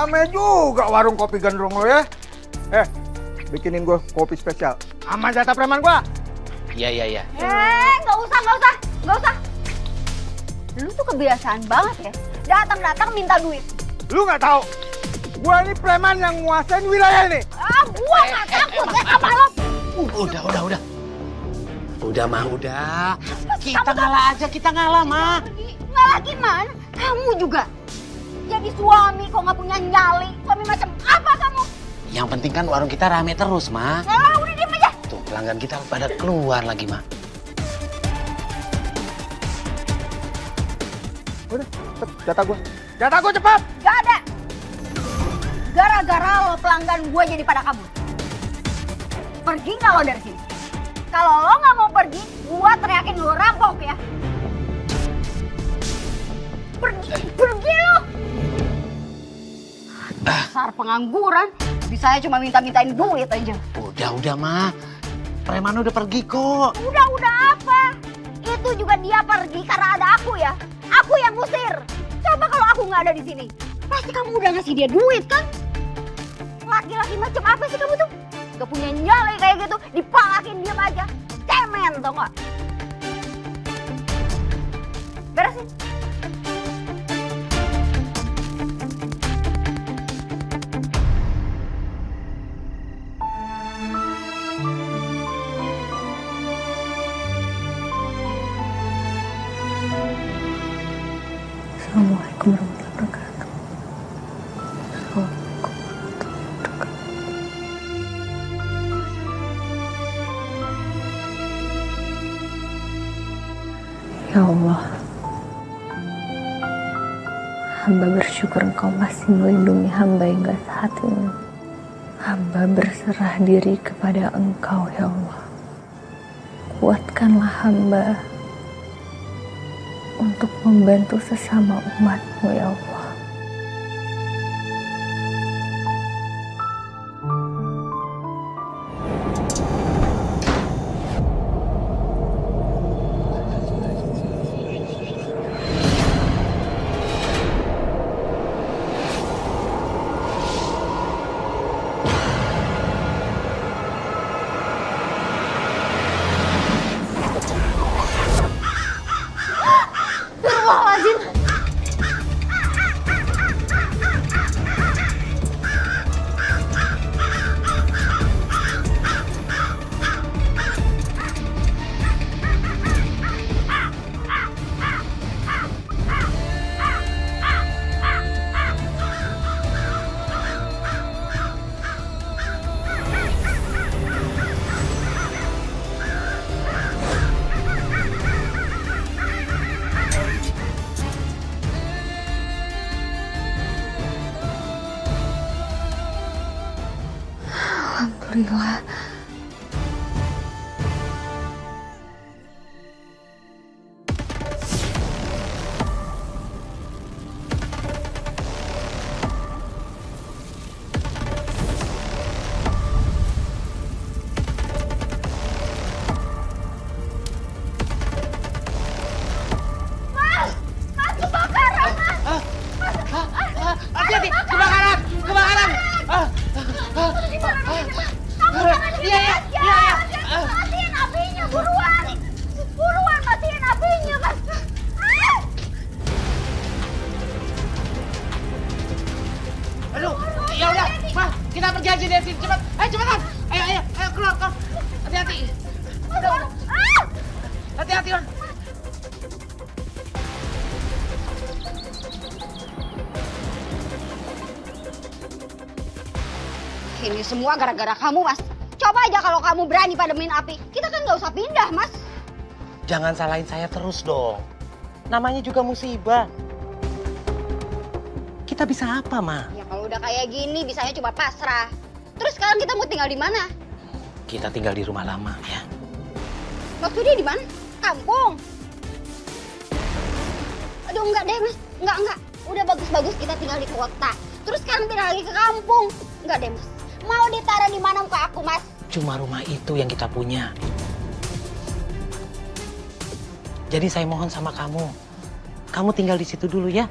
Rame juga warung kopi gandrung lo ya. Bikinin gue kopi spesial. Aman jatah preman gue. Iya. Nggak usah. Lu tuh kebiasaan banget ya. Datang minta duit. Lu nggak tahu? Gue ini preman yang nguasain wilayah ini. Gua nggak takut. Apa lo? Udah. Udah, Ma, udah. Kita ngalah, Ma. Ngalah gimana? Kamu juga. Jadi suami kok nggak punya nyali. Suami macam apa kamu? Yang penting kan warung kita rame terus, Ma. Udah diem aja. Tuh, pelanggan kita pada keluar lagi, Ma. Udah, jatah gue. Jatah gue cepat. Gak ada. Gara-gara lo pelanggan gue jadi pada kabur. Pergi nggak lo dari sini? Kalau lo nggak mau pergi, gue teriakin lo rampok ya. Pergi lo. Dasar pengangguran. Bisanya cuma minta-mintain duit aja. Udah, Ma. Preman udah pergi kok. Udah apa? Itu juga dia pergi karena ada aku ya. Aku yang ngusir. Coba kalau aku nggak ada di sini, pasti kamu udah ngasih dia duit kan? Laki-laki macam apa sih kamu tuh? Gak punya nyali kayak gitu, dipalakin diam aja. Cemen tau gak? Beresin. Assalamualaikum warahmatullahi wabarakatuh. Ya Allah, hamba bersyukur Engkau masih melindungi hamba hingga saat ini. Hamba berserah diri kepada Engkau, ya Allah. Kuatkanlah hamba untuk membantu sesama umat-Mu, ya Allah. Alhamdulillah. Hati-hati, kebakaran. Iya. Matiin apinya, buruan, matiin apinya, Mas. Aduh, ya udah, Ma, kita pergi aja dari sini, cepat. Cepetan. Ayo, keluar. Hati-hati. Hati-hati, Man. Ini semua gara-gara kamu, Mas. Coba aja kalau kamu berani pademin api. Kita kan nggak usah pindah, Mas. Jangan salahin saya terus dong. Namanya juga musibah. Kita bisa apa, Ma? Ya kalau udah kayak gini, bisanya cuma pasrah. Terus sekarang kita mau tinggal di mana? Kita tinggal di rumah lama, ya. Maksudnya di mana? Kampung. Aduh, enggak deh, Mas. Enggak. Udah bagus-bagus kita tinggal di kota. Terus sekarang pindah lagi ke kampung. Enggak deh, Mas. Mau ditaruh di mana muka aku, Mas? Cuma rumah itu yang kita punya. Jadi saya mohon sama kamu tinggal di situ dulu ya.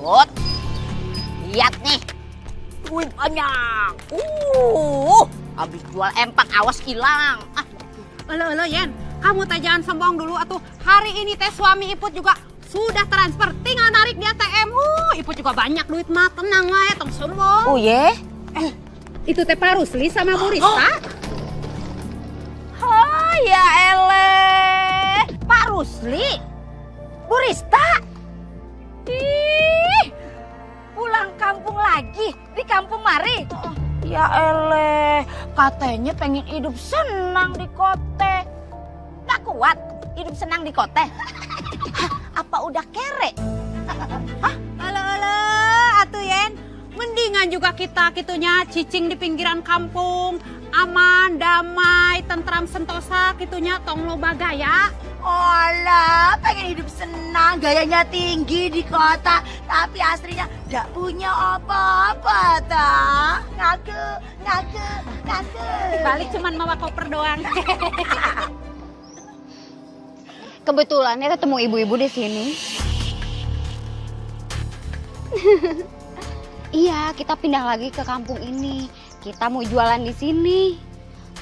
Ikut. Lihat nih. Duit banyak. Habis jual empang awas hilang. Elo Yen, kamu teh jangan sombong dulu atuh. Hari ini teh suami Iput juga sudah transfer, tinggal narik di ATM. Iput juga banyak duit mah, tenang wae, tong sombong. Oh ye? Itu teh Pak Rusli sama Bu Rista. Oh ya eleh. Pak Rusli? Bu Rista? Ih, pulang kampung lagi di kampung Mari. Ya eleh, katanya pengen hidup senang di kota. Gak kuat hidup senang di kota. Apa udah kere? Elo, atuh Yen. Mendingan juga kita kitunya cicing di pinggiran kampung. Aman, damai, tentram sentosa kitunya tong loba gaya. Olah, pengen hidup senang, gayanya tinggi di kota, tapi aslinya gak punya apa-apa, tak? Ngaku. Balik cuman mawa koper doang. Kebetulan ya ketemu ibu-ibu di sini. Iya, kita pindah lagi ke kampung ini. Kita mau jualan di sini.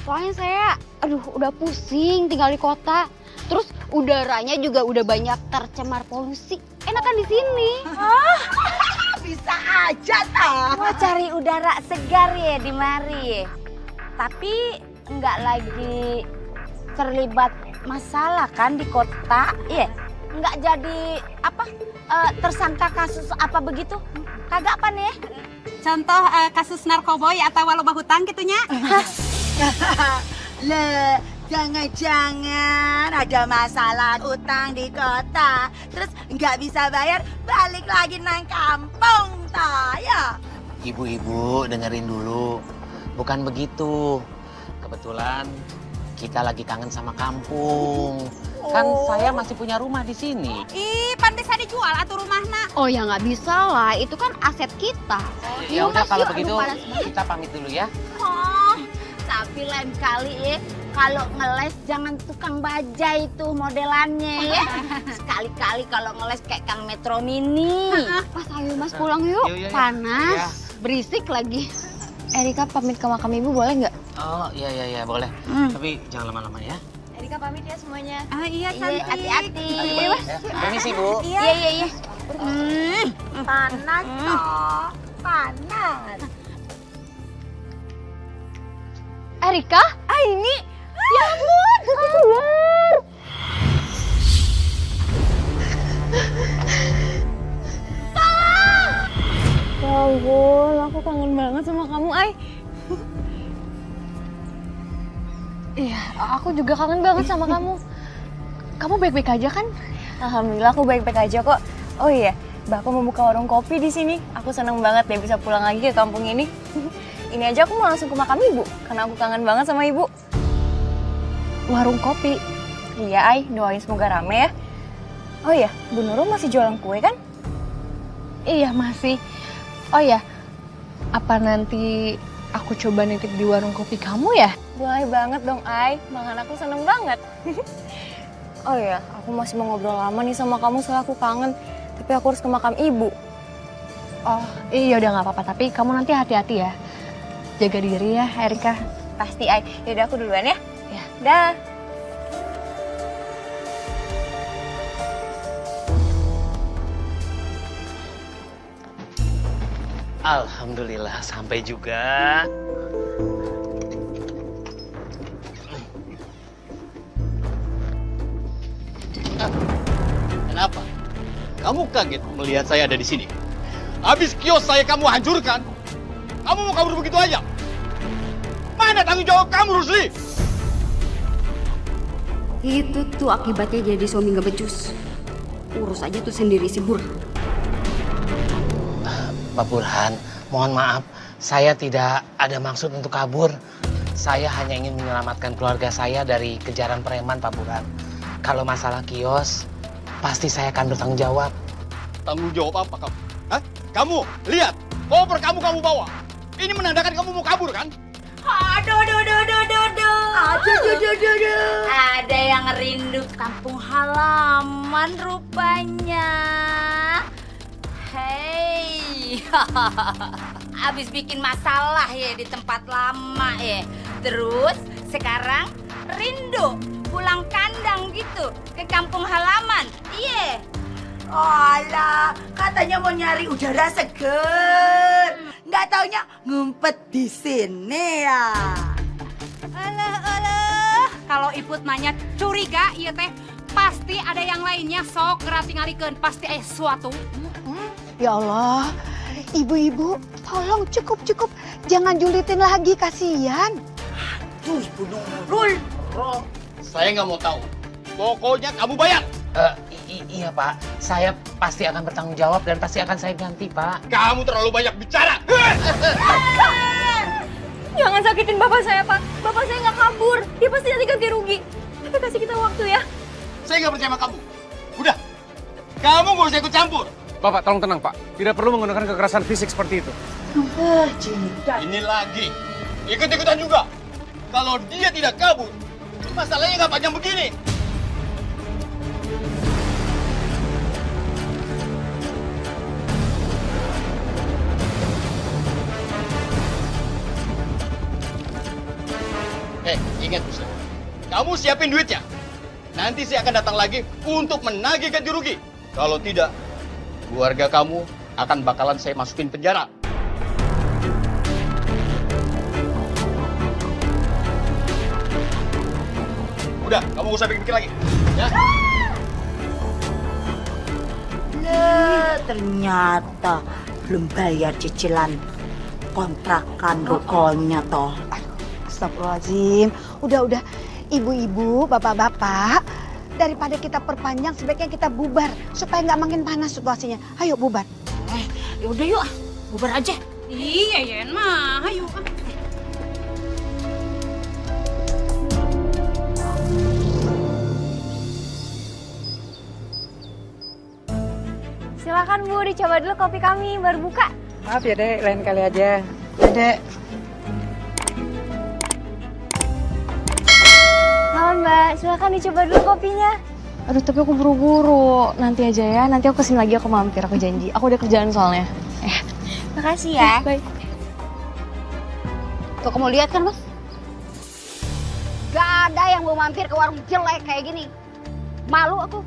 Soalnya saya, udah pusing tinggal di kota. Terus udaranya juga udah banyak tercemar polusi. Enakan di sini. Bisa aja toh. Mau cari udara segar ya di mari. Tapi nggak lagi terlibat masalah kan di kota, iya? Nggak jadi tersangka kasus apa begitu? Kagak apa nih? Contoh kasus narkoboy atau loba hutang gitunya. Le, jangan-jangan ada masalah utang di kota, terus nggak bisa bayar, balik lagi nang kampung, ta ya? Ibu-ibu dengerin dulu, bukan begitu. Kebetulan kita lagi kangen sama kampung. Kan saya masih punya rumah di sini. Ih, pan bisa dijual atuh rumahna. Oh ya nggak bisa lah, itu kan aset kita. Ya udah kalau Yuk, begitu aduh, panas banget. kita pamit dulu ya. Oh, tapi lain kali ya, kalau ngeles jangan tukang bajai itu modelannya ya. Sekali-kali kalau ngeles kayak Kang Metro Mini. Mas ayo mas pulang yuk, Yuk. panas, Iya. berisik lagi. Erika pamit ke makam ibu boleh nggak? Oh iya boleh. Tapi jangan lama-lama ya. Erika pamit ya semuanya. Iya, Iya, cantik. hati-hati. Ya, permisi Bu. Iya. Panas toh, panas. Erika? Ini? Ya ampun, keluar. Ya ampun, aku kangen banget sama kamu, Ay. Iya, aku juga kangen banget sama kamu. Kamu baik-baik aja kan? Alhamdulillah aku baik-baik aja kok. Oh iya, Bapak mau buka warung kopi di sini. Aku seneng banget deh bisa pulang lagi ke kampung ini. Ini aja aku mau langsung ke makam ibu, karena aku kangen banget sama ibu. Warung kopi. Iya, Ay, doain semoga rame ya. Oh iya, Bu Nurul masih jualan kue kan? Iya, masih. Oh iya, apa nanti aku coba nitip di warung kopi kamu ya? Boleh banget dong, Ay. Malahan aku seneng banget. Oh iya, aku masih mau ngobrol lama nih sama kamu setelah aku kangen. Tapi aku harus ke makam ibu. Oh, iya udah nggak apa-apa. Tapi kamu nanti hati-hati ya. Jaga diri ya, Erika. Pasti, Ay. Yaudah aku duluan ya. Ya. Dah. Alhamdulillah sampai juga. Kenapa? Kamu kaget melihat saya ada di sini? Habis kios saya kamu hancurkan. Kamu mau kabur begitu aja? Mana tanggung jawab kamu, Rusli? Itu tuh akibatnya jadi suami gak becus. Urus aja tuh sendiri si Bur. Pak Burhan, mohon maaf. Saya tidak ada maksud untuk kabur. Saya hanya ingin menyelamatkan keluarga saya dari kejaran preman, Pak Burhan. Kalau masalah kios, pasti saya akan bertanggung jawab. Tanggung jawab apa kamu? Hah? Kamu, lihat. Koper kamu bawa. Ini menandakan kamu mau kabur, kan? Aduh. Ada yang rindu kampung halaman rupanya. Hei, abis bikin masalah ya di tempat lama ya. Terus sekarang rindu pulang kandang gitu ke kampung halaman. Iya. Alah, katanya mau nyari udara seger. Nggak taunya ngumpet di sini ya. Alah, kalau Iput nanya curiga, iya teh pasti ada yang lainnya. Sok gerak tingalikeun, pasti aya sesuatu. Ya Allah, ibu-ibu, tolong cukup. Jangan julitin lagi, kasihan. Aduh, Ibu Nurul. Saya nggak mau tahu. Pokoknya kamu bayar. Iya Pak, saya pasti akan bertanggung jawab dan pasti akan saya ganti Pak. Kamu terlalu banyak bicara. Jangan sakitin bapak saya, Pak. Bapak saya nggak kabur. Dia pasti nanti ganti rugi. Tapi kasih kita waktu ya. Saya nggak percaya sama kamu. Udah, kamu nggak usah ikut campur. Bapak, tolong tenang Pak. Tidak perlu menggunakan kekerasan fisik seperti itu. Ini lagi, ikut-ikutan juga. Kalau dia tidak kabur, masalahnya nggak panjang begini. Ingat, Buset. Kamu siapin duitnya. Nanti saya akan datang lagi untuk menagih ganti rugi. Kalau tidak, keluarga kamu akan bakalan saya masukin penjara. Udah, kamu gak usah pikir-pikir lagi. Ya? Ternyata belum bayar cicilan kontrakan rukonya toh. Astagfirullahaladzim. Udah. Ibu-ibu, bapak-bapak, daripada kita perpanjang sebaiknya kita bubar supaya nggak makin panas situasinya. Ayo bubar. Yaudah yuk, bubar aja. Iya, Yen mah, ayo. Silakan Bu, dicoba dulu kopi kami baru buka. Maaf ya Dek, lain kali aja. Dek. Halo Mbak, silakan dicoba dulu kopinya. Aduh, tapi aku buru-buru. Nanti aja ya, nanti aku kesini lagi, aku mampir, aku janji. Aku udah kerjaan soalnya. Makasih ya. Baik. Tuh kamu lihat kan, Mas? Gak ada yang mau mampir ke warung jelek kayak gini. Malu aku.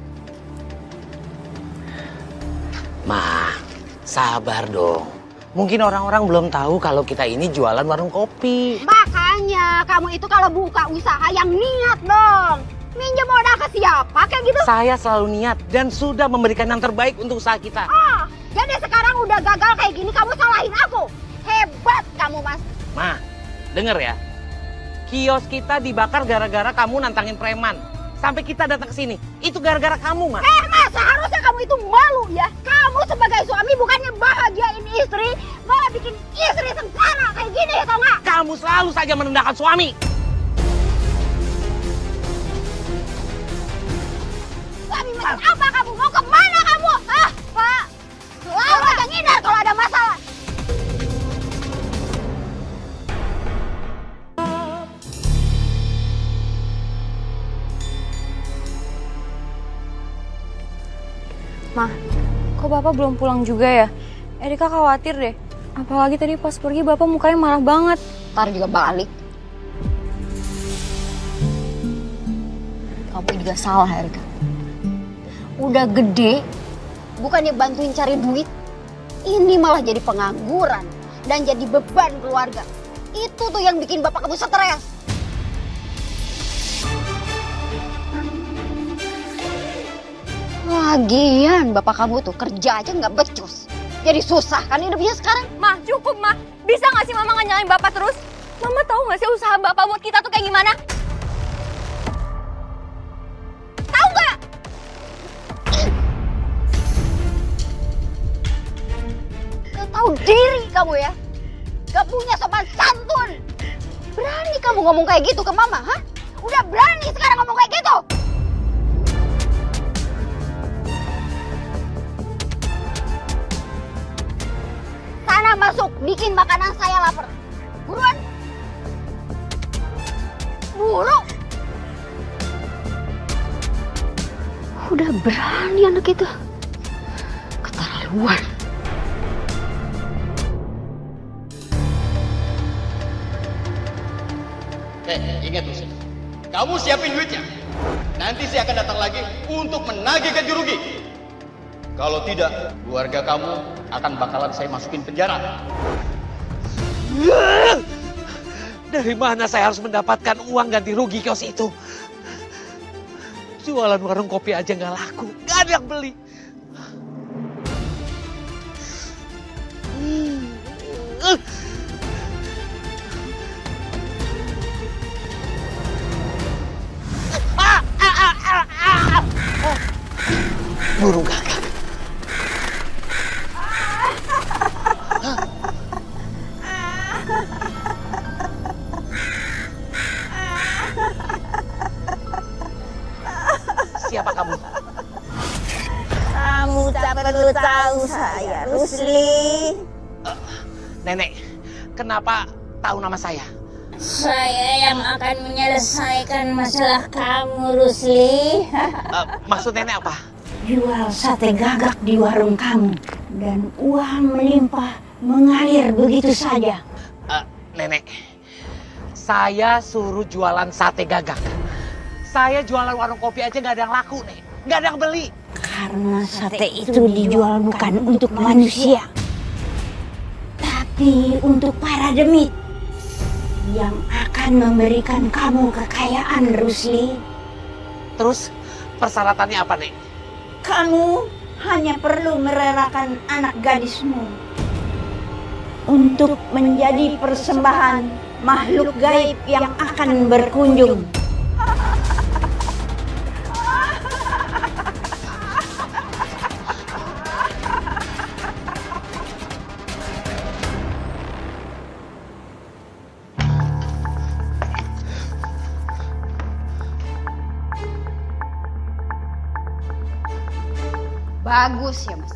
Ma, sabar dong. Mungkin orang-orang belum tahu kalau kita ini jualan warung kopi. Makanya kamu itu kalau buka usaha yang niat dong. Minjem modal ke siapa kayak gitu? Saya selalu niat dan sudah memberikan yang terbaik untuk usaha kita. Jadi sekarang udah gagal kayak gini kamu salahin aku. Hebat kamu, Mas. Ma, denger ya. Kios kita dibakar gara-gara kamu nantangin preman. Sampai kita datang ke sini. Itu gara-gara kamu, Ma. Mas, seharusnya kamu itu malu ya. Kamu sebagai suami bukannya bahagiain istri, malah bikin istri sengsara kayak gini ya, tau nggak? Kamu selalu saja merendahkan suami. Suami macam apa kamu? Mau kemana kamu? Hah, Pak? Selalu aja ngindar kalau ada masalah. Ma, kok Bapak belum pulang juga ya? Erika khawatir deh. Apalagi tadi pas pergi Bapak mukanya marah banget. Ntar juga balik. Kamu juga salah, Erika. Udah gede, bukannya bantuin cari duit, ini malah jadi pengangguran dan jadi beban keluarga. Itu tuh yang bikin bapak kamu stres. Lagian bapak kamu tuh kerja aja nggak becus. Jadi susah kan hidupnya sekarang. Ma, cukup Ma. Bisa nggak sih Mama nggak nyalain Bapak terus? Mama tahu nggak sih usaha Bapak buat kita tuh kayak gimana? Tahu nggak? Gak tahu diri kamu ya. Gak punya sopan santun. Berani kamu ngomong kayak gitu ke Mama, hah? Udah berani sekarang ngomong kayak gitu. Sana masuk, bikin makanan saya lapar. Buruan. Buru. Udah berani anak itu. Keterlaluan. Ingat Lucy. Kamu siapin duitnya. Nanti saya akan datang lagi untuk menagih ganti rugi. Kalau tidak, keluarga kamu akan bakalan saya masukin penjara. Dari mana saya harus mendapatkan uang ganti rugi kios itu? Jualan warung kopi aja nggak laku, nggak ada yang beli. Burung gagak. Siapa kamu? Kamu tak perlu tahu saya, Rusli. Nenek, kenapa tahu nama saya? Saya yang akan menyelesaikan masalah kamu, Rusli. Maksud nenek apa? Jual sate gagak di warung kamu dan uang melimpah mengalir begitu saja. Nenek, saya suruh jualan sate gagak. Saya jualan warung kopi aja nggak ada yang laku, Nek. Nggak ada yang beli. Karena sate itu dijual bukan untuk manusia, tapi untuk para demit yang akan memberikan kamu kekayaan, Rusli. Terus persyaratannya apa, Nek? Kamu hanya perlu merelakan anak gadismu untuk menjadi persembahan makhluk gaib yang akan berkunjung. Bagus ya, Mas.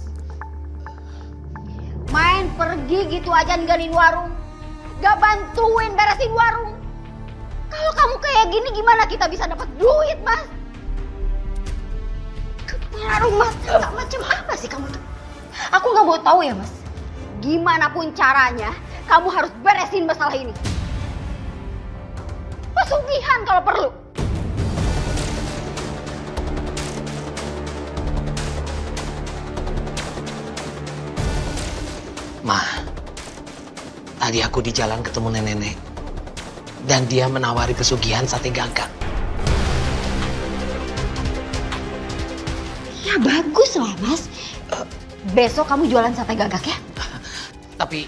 Main pergi gitu aja ninggalin warung. Gak bantuin beresin warung. Kalau kamu kayak gini gimana kita bisa dapat duit, Mas? Warung Mas, gak macam apa sih kamu tuh? Aku gak mau tahu ya, Mas. Gimana pun caranya, kamu harus beresin masalah ini. Pesugihan kalau perlu. Ma, tadi aku di jalan ketemu nenek dan dia menawari pesugihan sate gagak. Ya bagus lah, Mas. Besok kamu jualan sate gagak ya? Tapi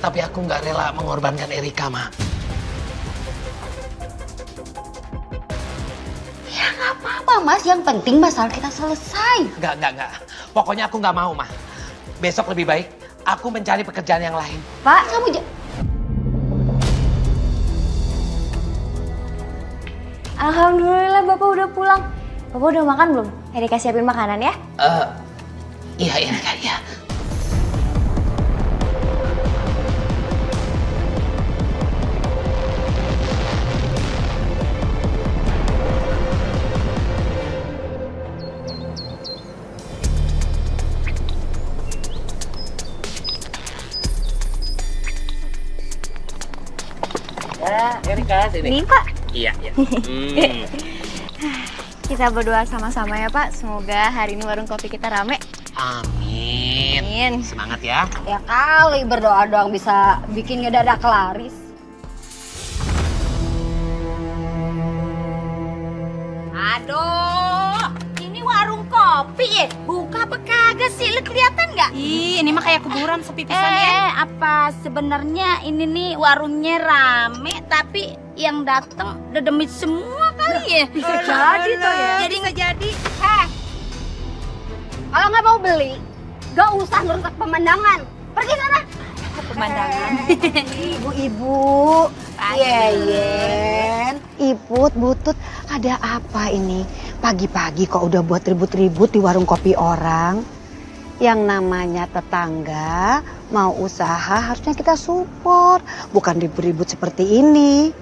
aku nggak rela mengorbankan Erika, Ma. Ya nggak apa-apa, Mas. Yang penting masalah kita selesai. Nggak. Pokoknya aku nggak mau, Ma. Besok lebih baik aku mencari pekerjaan yang lain. Pak, kamu Alhamdulillah Bapak udah pulang. Bapak udah makan belum? Erika siapin makanan ya? Iya, Erika, iya. Erika, sini. Nih, Pak. Iya. Kita berdoa sama-sama ya, Pak. Semoga hari ini warung kopi kita rame. Amin. Semangat ya. Ya kali berdoa doang bisa bikin ngedadak laris. Aduh, ini warung kopi ya? Buka apa kagak sih? Lu kelihatan nggak? Ih, ini mah kayak kuburan sepi pisan ya. Apa sebenarnya ini nih warungnya rame tapi yang datang udah demit semua kali ya? Bisa jadi tuh ya. Jadi nggak jadi. Kalau nggak mau beli, gak usah ngerusak pemandangan. Pergi sana. Pemandangan. Ibu-ibu, Yeyen, Iput, Butut, ada apa ini? Pagi-pagi kok udah buat ribut-ribut di warung kopi orang? Yang namanya tetangga, mau usaha harusnya kita support, bukan ribut-ribut seperti ini.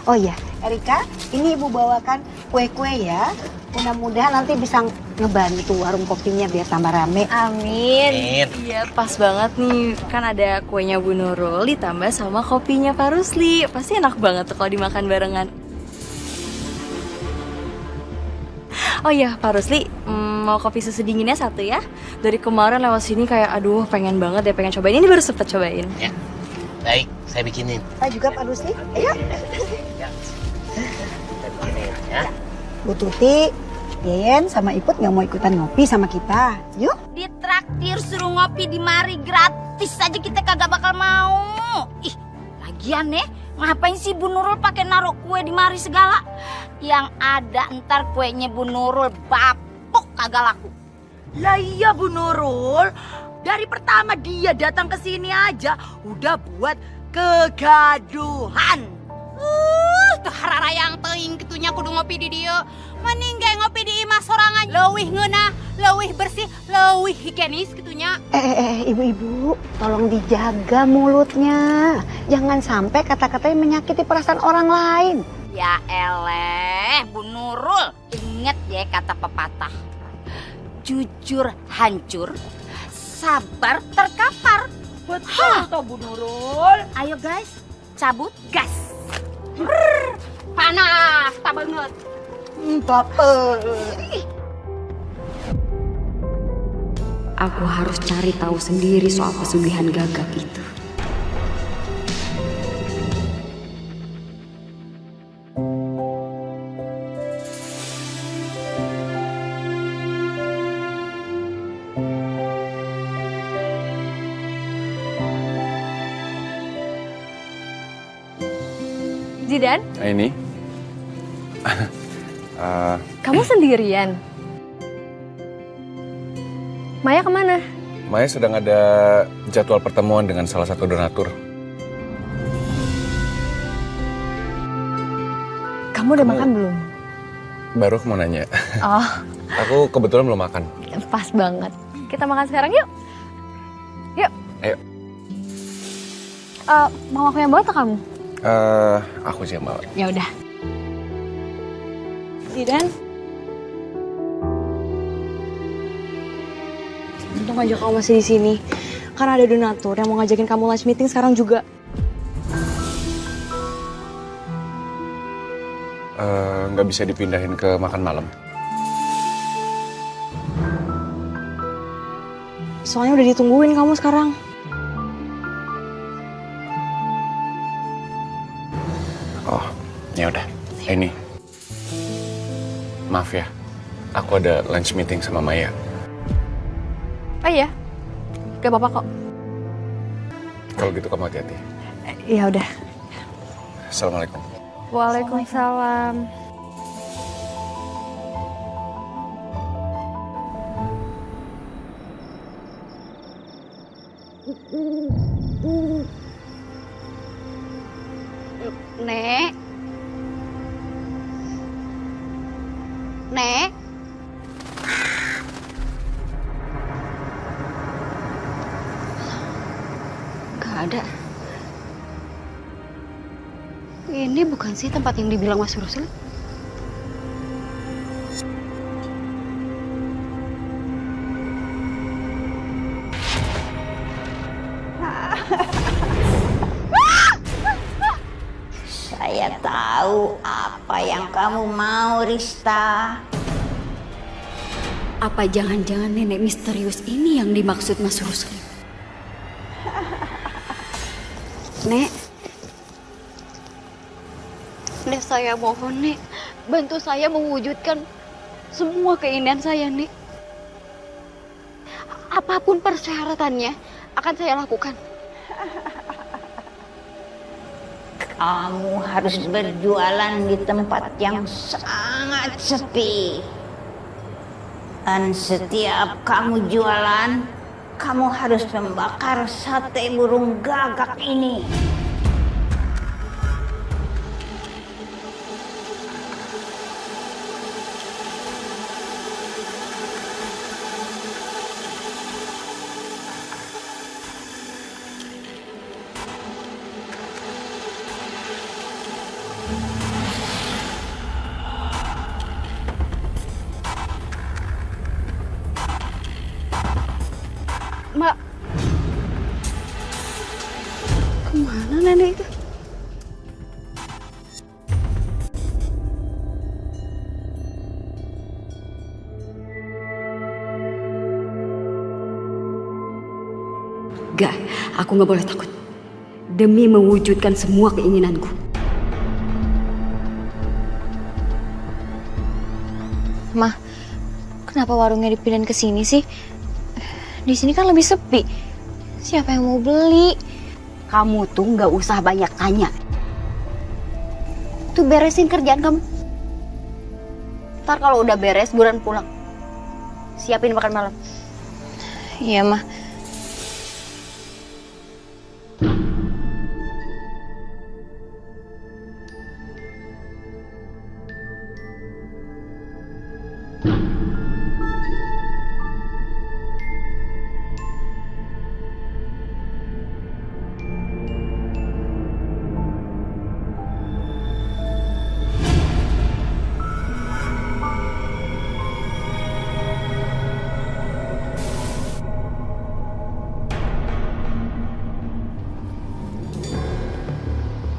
Oh iya, Erika, ini ibu bawakan kue-kue ya. Mudah-mudahan nanti bisa ngebantu warung kopinya biar tambah rame. Amin. Amin. Iya, pas banget nih. Kan ada kuenya Bu Nurul ditambah sama kopinya Pak Rusli. Pasti enak banget tuh kalau dimakan barengan. Oh iya, Pak Rusli, mau kopi susu dinginnya 1 ya. Dari kemarin lewat sini kayak aduh pengen banget deh, pengen cobain. Ini baru sempet cobain. Ya, baik, saya bikinin. Saya juga Pak Rusli, ayo. Ya. Saya bikinin ya. Bu Tuti, Yeyen sama Iput nggak mau ikutan ngopi sama kita. Yuk. Ditraktir suruh ngopi di mari gratis aja kita kagak bakal mau. Ih, lagian nih, ngapain sih Bu Nurul pakai naruh kue di mari segala? Yang ada ntar kuenya Bu Nurul bapuk kagak laku. Lah iya Bu Nurul, dari pertama dia datang ke sini aja udah buat kegaduhan. Tuh harara yang teing kitunya kudu ngopi di dia. Mending gak ngopi di imah sorangan. Leuwih ngeunah, leuwih bersih, leuwih higienis kitunya. Ibu-ibu, tolong dijaga mulutnya. Jangan sampai kata-katanya menyakiti perasaan orang lain. Ya eleh, Bu Nurul, inget ya kata pepatah. Jujur hancur, sabar terkapar. Betul toh Bu Nurul. Ayo guys, cabut gas. Panas, tak banget. Aku harus cari tahu sendiri soal pesugihan gagak itu. Zidan, Ini. kamu sendirian? Maya kemana? Maya sedang ada jadwal pertemuan dengan salah satu donatur. Kamu udah makan belum? Baru aku mau nanya. Oh, Aku kebetulan belum makan. pas banget. Kita makan sekarang yuk. Yuk. Ayo. Mau aku yang bawa atau kamu? Aku sih yang bawa. Ya udah. Zidan. Untung aja kamu masih di sini. Karena ada donatur yang mau ngajakin kamu lunch meeting sekarang juga. Nggak bisa dipindahin ke makan malam. Soalnya udah ditungguin kamu sekarang. Oh, ya udah. Ini. Maaf ya. Aku ada lunch meeting sama Maya. Oh iya. Gak apa-apa kok. Kalau gitu kamu hati-hati. Ya udah. Assalamualaikum. Waalaikumsalam. Nek. Nek. Gak ada. Ini bukan sih tempat yang dibilang Mas Rusli? Saya tahu apa yang kamu mau, Rista. Apa jangan-jangan nenek misterius ini yang dimaksud Mas Rusli? Nek. Nek, saya mohon, Nek. Bantu saya mewujudkan semua keinginan saya, Nek. Apapun persyaratannya akan saya lakukan. Kamu harus berjualan di tempat yang sangat sepi. Dan setiap kamu jualan, kamu harus membakar sate burung gagak ini. Kemana nenek itu? Gak, aku gak boleh takut. Demi mewujudkan semua keinginanku. Mah, kenapa warungnya dipindahin ke sini sih? Di sini kan lebih sepi. Siapa yang mau beli? Kamu tuh gak usah banyak tanya. Tuh beresin kerjaan kamu. Ntar kalau udah beres, buruan pulang. Siapin makan malam. Iya, Mah.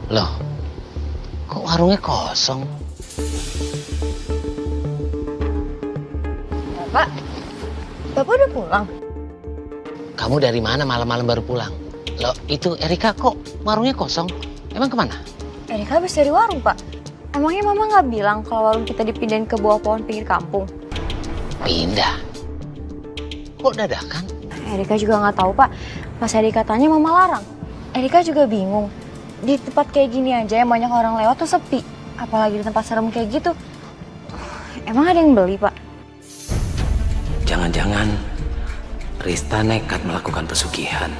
Loh, kok warungnya kosong? Bapak udah pulang? Kamu dari mana malam-malam baru pulang? Loh, itu Erika kok warungnya kosong? Emang kemana? Erika habis dari warung, Pak. Emangnya Mama nggak bilang kalau warung kita dipindahin ke bawah pohon pinggir kampung? Pindah? Kok dadakan? Erika juga nggak tahu, Pak. Pas Erika tanya, Mama larang. Erika juga bingung. Di tempat kayak gini aja yang banyak orang lewat tuh sepi. Apalagi di tempat serem kayak gitu. Emang ada yang beli, Pak? Jangan-jangan Rista nekat melakukan pesugihan.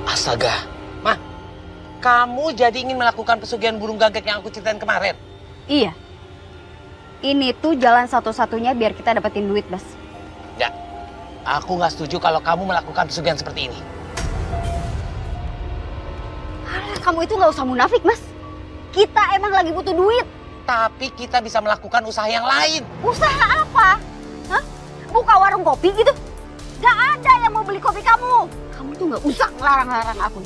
Astaga, Mah, kamu jadi ingin melakukan pesugihan burung gagak yang aku ceritain kemarin? Iya. Ini tuh jalan satu-satunya biar kita dapetin duit, Bas. Enggak, aku nggak setuju kalau kamu melakukan pesugihan seperti ini. Alah, kamu itu nggak usah munafik, Mas. Kita emang lagi butuh duit. Tapi kita bisa melakukan usaha yang lain. Usaha apa? Hah? Buka warung kopi gitu? Gak ada yang mau beli kopi kamu. Kamu tuh nggak usah ngelarang-larang aku.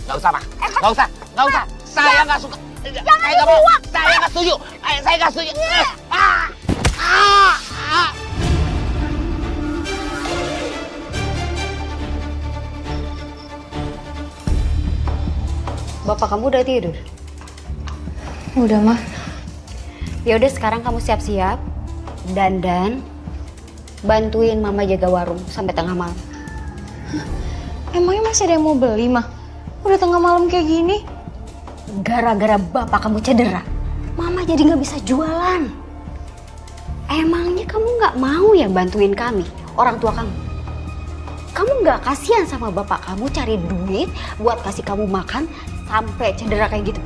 Nggak usah, Mah. Nggak usah. Saya nggak suka. Jangan Saya nggak mau. dibuang. Saya nggak setuju. Saya nggak setuju. Bapak kamu udah tidur? Udah, Mah. Ya udah sekarang kamu siap-siap, dandan, bantuin Mama jaga warung sampai tengah malam. Emangnya masih ada yang mau beli, Mah? Udah tengah malam kayak gini. Gara-gara bapak kamu cedera, Mama jadi nggak bisa jualan. Emangnya kamu nggak mau ya bantuin kami, orang tua kamu? Kamu nggak kasihan sama bapak kamu cari duit buat kasih kamu makan sampai cedera kayak gitu?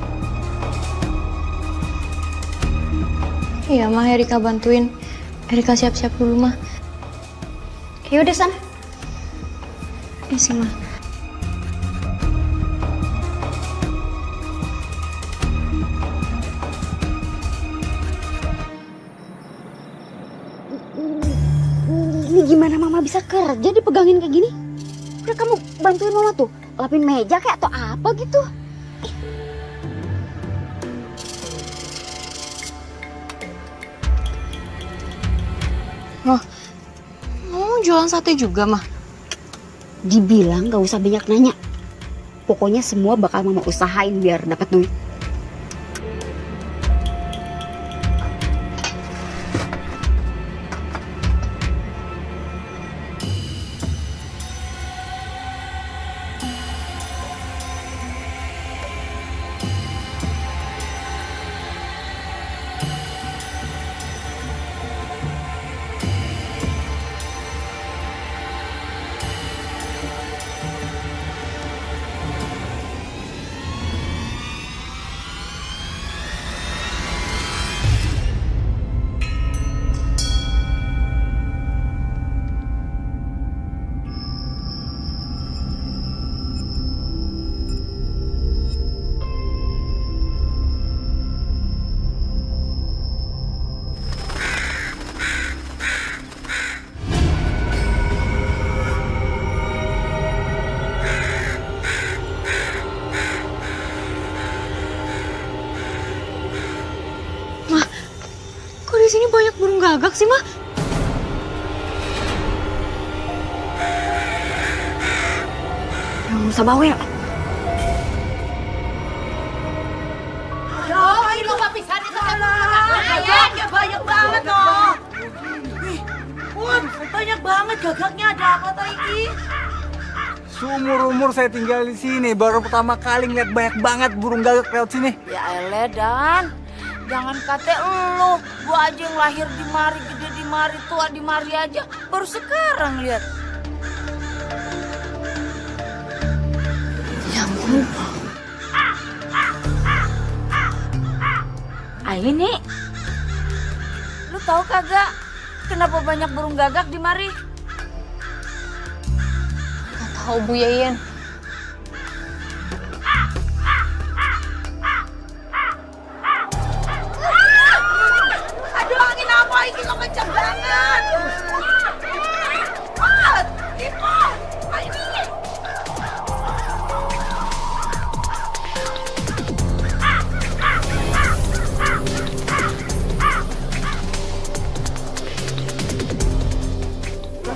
Iya, Mah, Erika bantuin. Erika siap-siap dulu, Mah. Ya udah sana. Isi, Mah. Ini gimana Mama bisa kerja dipegangin kayak gini? Udah kamu bantuin Mama tuh, lapin meja kayak atau apa gitu. Mah, mau jualan sate juga, Mah? Dibilang gak usah banyak nanya. Pokoknya semua bakal Mama usahain biar dapat duit. banyak burung gagak sih, mah? Yang usah bawel. Oh, ini lo pisan itu kan. Gagaknya banyak banget toh. Pun, banyak banget gagaknya. Ada apa toh ini? Seumur-umur saya tinggal di sini, baru pertama kali ngeliat banyak banget burung gagak lewat sini. Ya elah Dan, jangan kata lu. Gua aja yang lahir di mari, gede di mari, tua di mari aja. Baru sekarang lihat. Ya ampun. Ini, lu tahu kagak kenapa banyak burung gagak di mari? Gak tahu Bu Yayan. Aduh, angin apa ini kok kencang banget? Mat, Ipo, ini.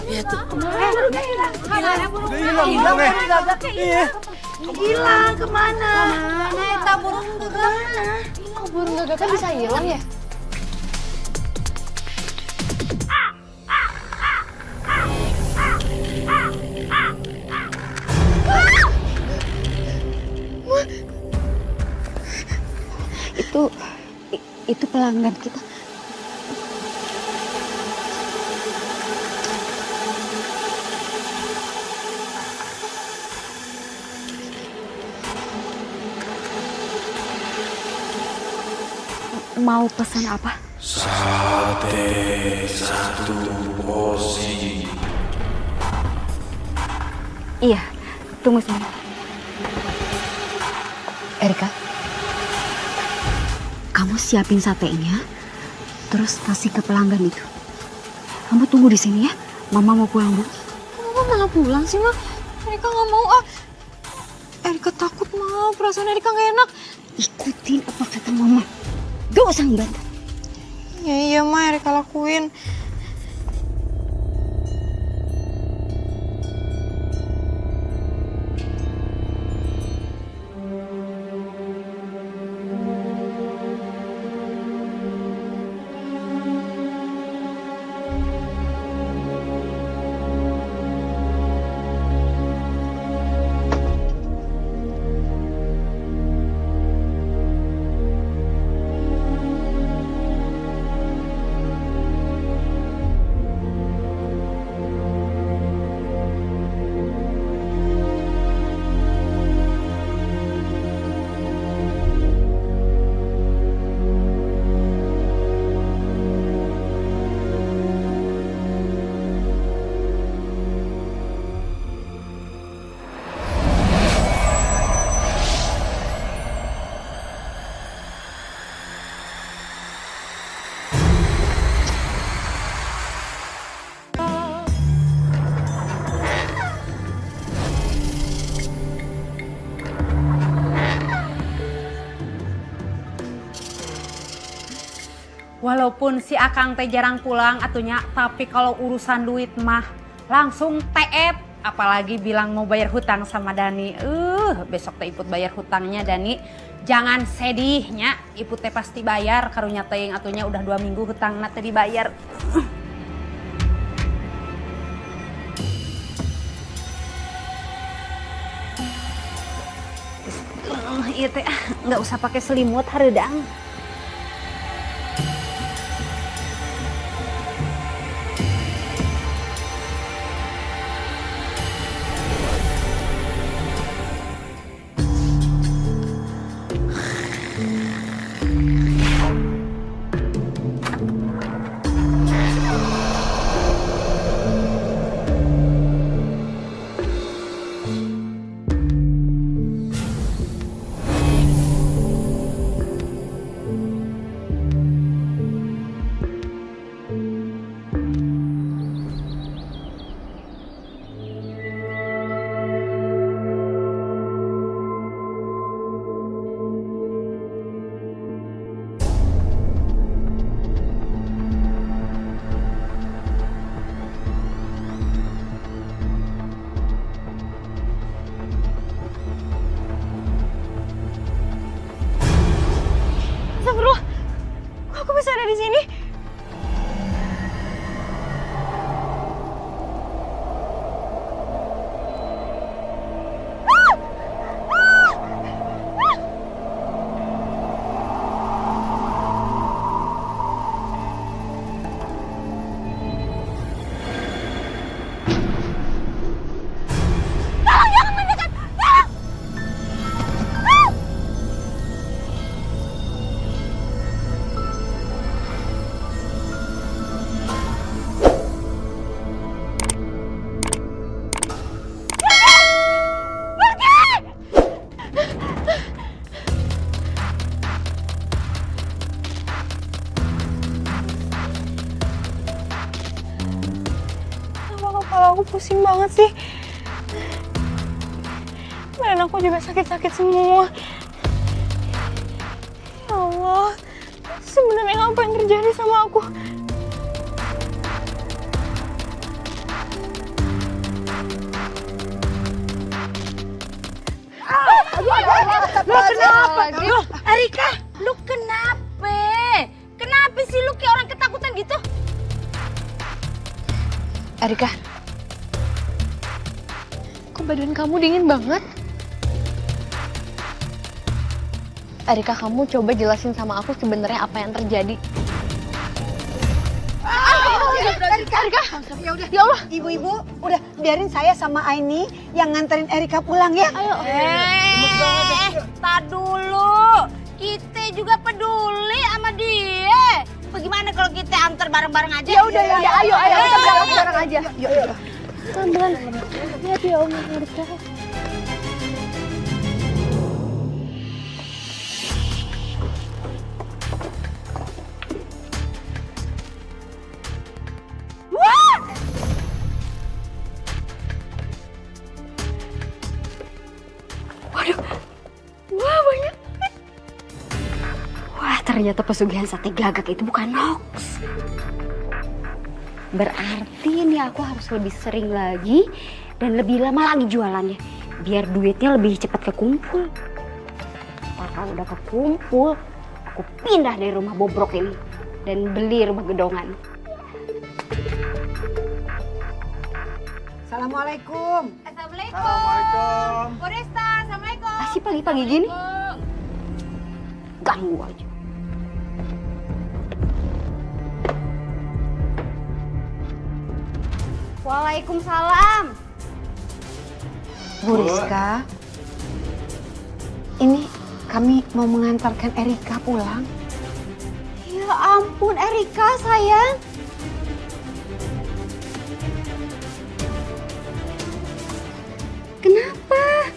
Lihat tuh. Hilang burung gagaknya. Iya. Hilang kemana? Kemana eta burung gagak? Hilang burung gagak kan bisa hilang ya? Itu pelanggan kita. Mau pesan apa? Sate 1 porsi. Iya, tunggu sini. Erika, kamu siapin satenya, terus kasih ke pelanggan itu. Kamu tunggu di sini ya, Mama mau pulang dulu. Mama malah pulang sih, Ma? Erika nggak mau ah. Erika takut, Ma. Perasaan Erika nggak enak. Ikutin apa kata Mama. Gak usah ngebantah. Iya, Ma. Erika lakuin. Walaupun si Akang teh jarang pulang atunya, tapi kalau urusan duit mah langsung TF. Apalagi bilang mau bayar hutang sama Dani. Besok teh Iput bayar hutangnya Dani. Jangan sedihnya, Iput teh pasti bayar. Karunya teh yang atunya udah 2 minggu hutangna teh dibayar. Iya teh, nggak usah pakai selimut hareudang. banget sih. Badan aku juga sakit-sakit semua. Ya Allah, sebenarnya apa yang terjadi sama aku? Lu kenapa? Erika, lu kenapa? Kenapa sih lu kayak orang ketakutan gitu? Erika, kok badan kamu dingin banget? Erika, kamu coba jelasin sama aku sebenarnya apa yang terjadi. Erika, ya Allah, ibu-ibu, udah biarin saya sama Aini yang nganterin Erika pulang ya. Ayo. Tar dulu. Kita juga peduli sama dia. Bagaimana kalau kita antar bareng-bareng aja? Ya udah, ayo kita berangkat sekarang aja. Yuk. Pelan-pelan. Lihat ya Om Erika. Waduh, wah banyak. Wah, ternyata pesugihan sate gagak itu bukan hoax. Berarti nih aku harus lebih sering lagi dan lebih lama lagi jualannya. Biar duitnya lebih cepat kekumpul. Ntar kalau udah kekumpul, aku pindah dari rumah bobrok ini dan beli rumah gedongan. Assalamualaikum. Assalamualaikum. Bu Resta, assalamualaikum. Masih pagi-pagi gini? Ganggu aja. Waalaikumsalam. Bu Rizka, ini kami mau mengantarkan Erika pulang. Ya ampun Erika sayang. Kenapa?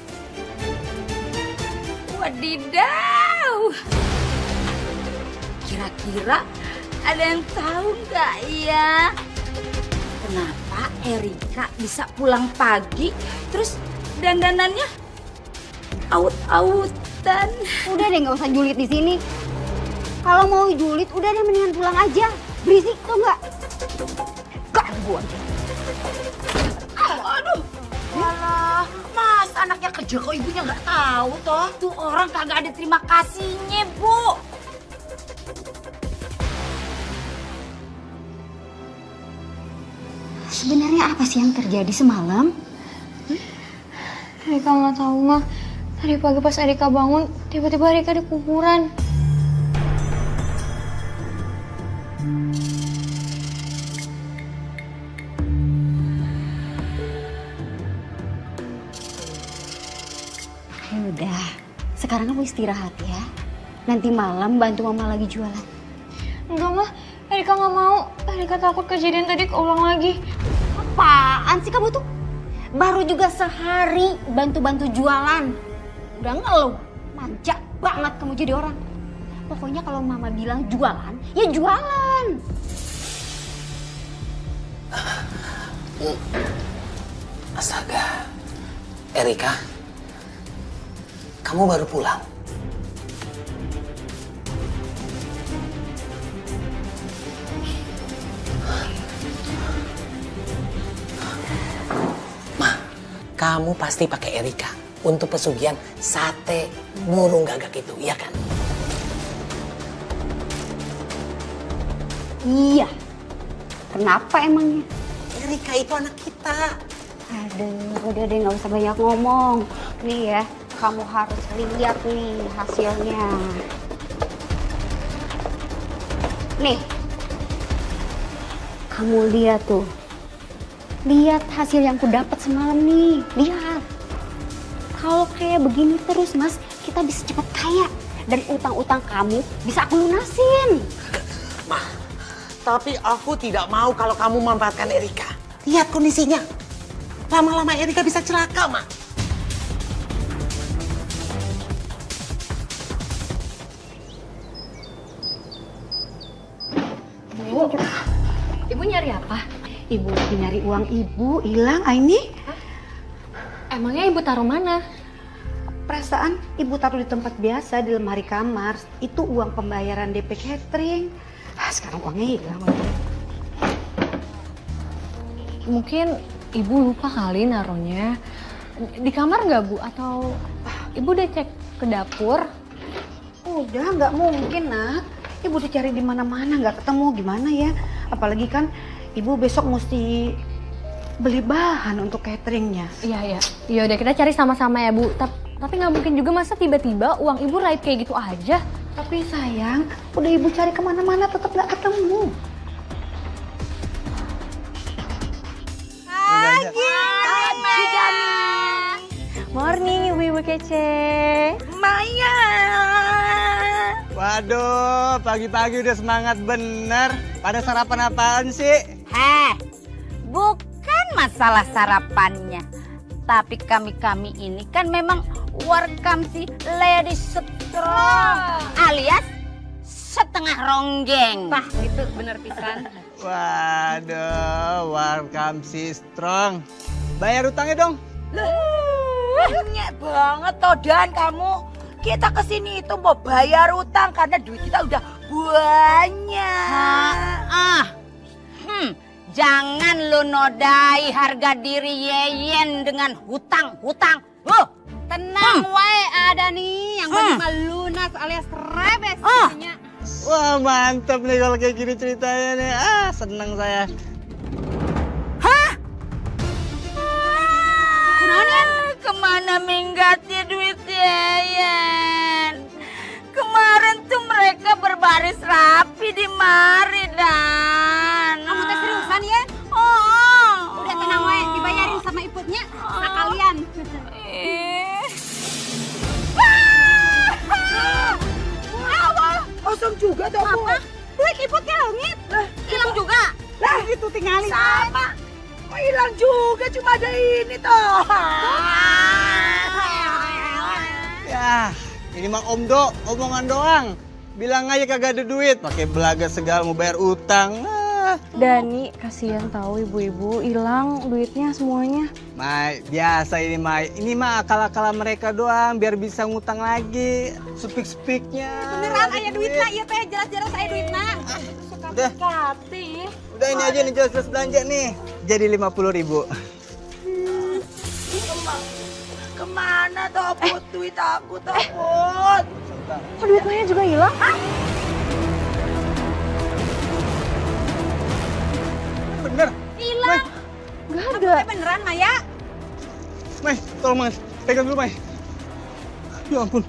Wadidaw. Kira-kira ada yang tahu nggak ya? Kenapa Erika bisa pulang pagi terus dandanannya aut-autan? Udah deh nggak usah julid di sini. Kalau mau julid udah deh mendingan pulang aja. Berisik tuh nggak? Ganggu aja. Aduh. Walah, mas anaknya kerja kok ibunya nggak tahu toh? Tuh orang kagak ada terima kasihnya, Bu. Sebenarnya apa sih yang terjadi semalam? Erika nggak tahu mah. Tadi pagi pas Erika bangun, tiba-tiba Erika di kuburan. Udah, sekarang kamu istirahat ya. Nanti malam bantu mama lagi jualan. Enggak mah, Erika nggak mau. Erika takut kejadian tadi keulang lagi. Apaan sih kamu tuh? Baru juga sehari bantu-bantu jualan. Udah ngeluh. Manja banget kamu jadi orang. Pokoknya kalau mama bilang jualan, ya jualan. Astaga, Erika, kamu baru pulang? Ma, kamu pasti pakai Erika untuk pesugihan sate burung gagak itu, iya kan? Iya. Kenapa emangnya? Erika itu anak kita. Aduh, udah deh nggak usah banyak ngomong. Nih ya, kamu harus lihat nih hasilnya. Nih, kamu lihat tuh. Lihat hasil yang ku dapat semalam nih. Lihat. Kalau kayak begini terus mas, kita bisa cepat kaya. Dan utang-utang kamu bisa aku lunasin. Ma, tapi aku tidak mau kalau kamu memanfaatkan Erika. Lihat kondisinya. Lama-lama Erika bisa celaka, Ma. Ibu nyari apa? Ibu lagi nyari uang ibu, hilang Aini. Emangnya ibu taruh mana? Perasaan ibu taruh di tempat biasa di lemari kamar. Itu uang pembayaran DP catering. Sekarang uangnya hilang. Mungkin ibu lupa kali naruhnya. Di kamar nggak Bu? Atau ibu udah cek ke dapur? Udah, nggak mungkin nak. Ibu dicari di mana-mana nggak ketemu, gimana ya? Apalagi kan ibu besok mesti beli bahan untuk cateringnya. Iya. Ya udah kita cari sama-sama ya Bu. Tapi nggak mungkin juga masa tiba-tiba uang ibu raib kayak gitu aja. Tapi sayang, udah ibu cari kemana-mana tetap nggak ketemu. Pagi Dani. Morning ibu-ibu kece. Maya. Waduh, pagi-pagi udah semangat bener. Pada sarapan apaan sih? Bukan masalah sarapannya. Tapi kami ini kan memang welcome si Lady Strong alias setengah ronggeng. Nah, itu bener pisan. Waduh, welcome si Strong. Bayar utangnya dong. Banyak banget toh Dan kamu. Kita kesini itu mau bayar utang karena duit kita udah banyak. Jangan lu nodai harga diri Yeyen dengan hutang. Tenang wae, ada nih yang bernama lunas alias rebes intinya. Wah, mantap nih kalau kayak gini ceritanya nih. Seneng saya. Kemana minggatnya duit Yeyen? Kemarin tuh mereka berbaris rapi di mari Dan. Kamu teh seriusan ya? Udah tenang wae, dibayarin sama iputnya sekalian. Kosong juga tuh Bu. Duit iputnya langit. Hilang juga. Lah itu tinggalin sama. Kok hilang juga, cuma ada ini toh. Ya, ini mah omongan doang. Bilang aja kagak ada duit, pakai belaga segala mau bayar utang. Dani, kasihan tahu ibu-ibu hilang duitnya semuanya. Mai, biasa ini Mai. Ini mah akal-akal mereka doang biar bisa ngutang lagi. Speak-speaknya. Beneran aya duitna, iya teh jelas-jelas aya duitna. Udah. Kati. Udah ini aja nih jelas-jelas belanja nih. Jadi 50.000. Kemana toh Put? Duit aku toh Put. Kok duit Maya juga hilang? Bener. Hilang. Gak ada. Beneran Maya? Mai, tolong Mai. Pegang dulu Mai. Ya ampun.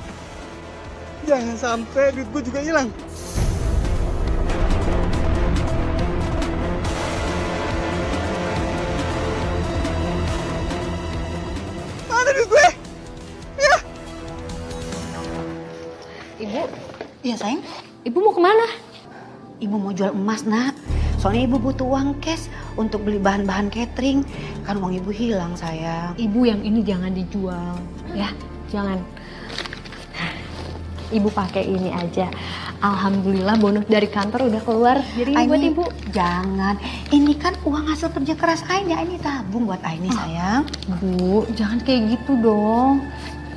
Jangan sampai duit gue juga hilang. Mana duit gue? Ya. Ibu, iya sayang. Ibu mau kemana? Ibu mau jual emas nak. Soalnya ibu butuh uang cash untuk beli bahan-bahan catering. Kan uang ibu hilang sayang. Ibu yang ini jangan dijual. Ya, jangan. Ibu pakai ini aja. Alhamdulillah bonus dari kantor udah keluar. Jadi ini buat ibu. Jangan. Ini kan uang hasil kerja keras Aini. Aini tabung buat Aini sayang. Bu, jangan kayak gitu dong.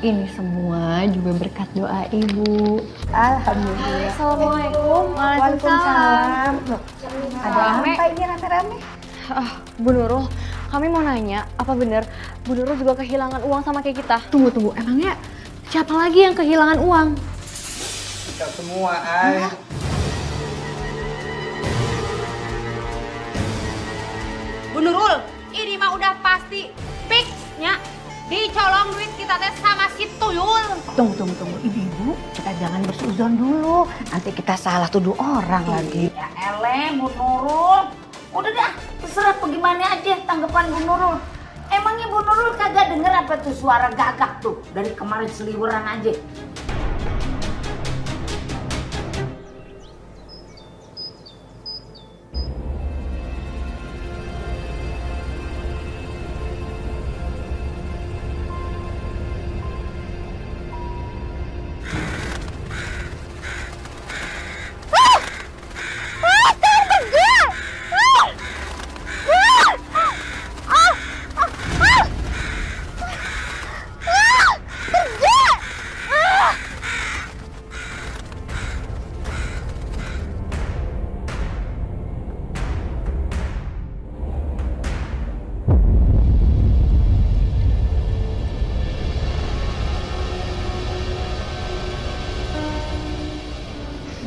Ini semua juga berkat doa ibu. Alhamdulillah. Assalamualaikum. Waalaikumsalam. Ada apa ini rame-rame? Bu Nurul, kami mau nanya, apa benar Bu Nurul juga kehilangan uang sama kayak kita? Tunggu, emangnya siapa lagi yang kehilangan uang? Kita semua, Ay. Bu Nurul, ini mah udah pasti fixnya dicolong duit kita teh sama si Tuyul. Tunggu. Ibu-ibu, kita jangan bersuzon dulu. Nanti kita salah tuduh orang lagi. Ya eleh Bu Nurul. Udah dah, terserah bagaimana aja tanggapan Bu Nurul. Emangnya Bu Nurul kagak denger apa tuh suara gagak tuh dari kemarin seliweran aja.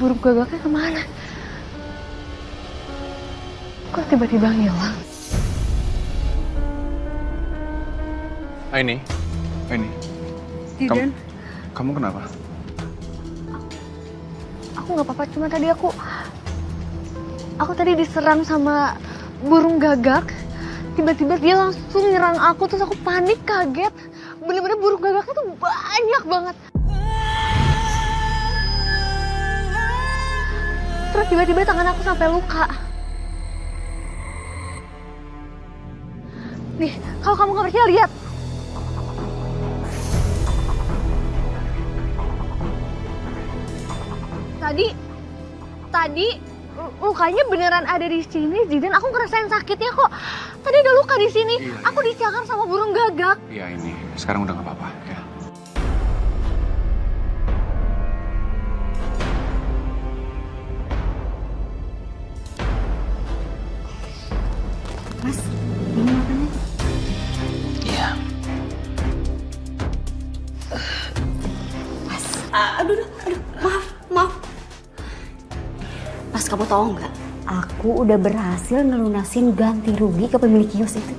burung gagaknya kemana? Kok tiba-tiba hilang? Ini. Zidan, Kamu kenapa? aku nggak apa-apa. Cuma tadi aku tadi diserang sama burung gagak. Tiba-tiba dia langsung nyerang aku, terus aku panik, kaget. Bener-bener burung gagaknya tuh banyak banget. Terus tiba-tiba tangan aku sampai luka. Nih, kalau kamu nggak percaya, lihat. Tadi lukanya beneran ada di sini, Zidan. Aku ngerasain sakitnya kok. Tadi ada luka di sini. Aku dicakar sama burung gagak. Iya ini. Sekarang udah nggak apa-apa ya. Mas, ini makannya. Iya. Mas, aduh, maaf. Mas, kamu tahu nggak? Aku udah berhasil ngelunasin ganti rugi ke pemilik kios itu.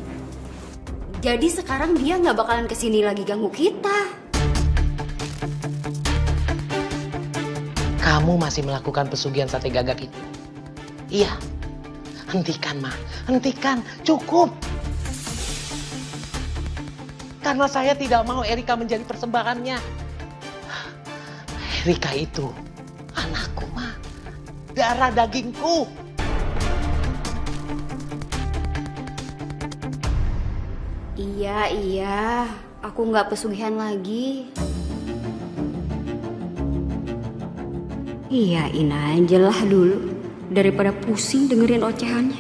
Jadi sekarang dia nggak bakalan kesini lagi ganggu kita. Kamu masih melakukan pesugihan sate gagak itu? Iya. Hentikan, Ma. Hentikan. Cukup. Karena saya tidak mau Erika menjadi persembahannya. Erika itu anakku, Ma. Darah dagingku. Iya. Aku nggak pesugihan lagi. Iyain aja lah dulu. Daripada pusing dengerin ocehannya.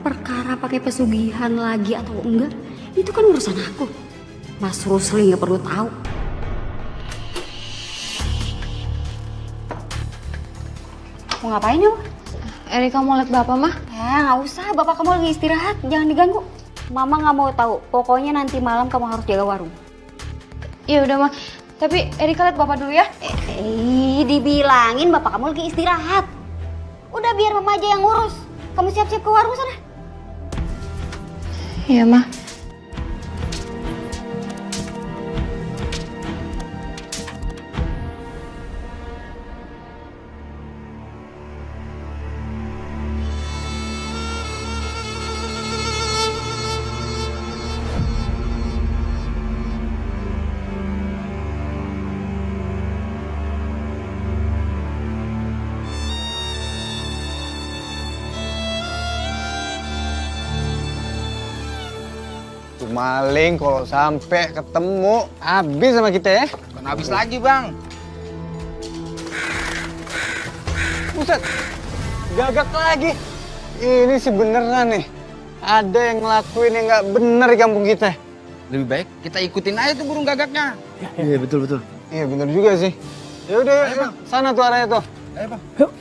Perkara pakai pesugihan lagi atau enggak, itu kan urusan aku. Mas Rusli nggak perlu tahu. Mau ngapain yuk? Erika mau lihat bapak, mah? Ya nggak usah, bapak kamu lagi istirahat, jangan diganggu. Mama nggak mau tahu, pokoknya nanti malam kamu harus jaga warung. Ya udah, mah. Tapi Erika lihat bapak dulu ya. Dibilangin bapak kamu lagi istirahat. Udah biar mama aja yang ngurus. Kamu siap-siap ke warung sana. Iya, mah. Maling kalau sampai ketemu habis sama kita ya. Bukan habis lagi, Bang. Buset, gagak lagi. Ini sih beneran nih. Ada yang ngelakuin yang nggak bener di kampung kita. Lebih baik kita ikutin aja tuh burung gagaknya. Iya betul. Iya bener juga sih. Ya udah, yuk. Sana tuh arahnya tuh. Ayo, Bang. Yuk.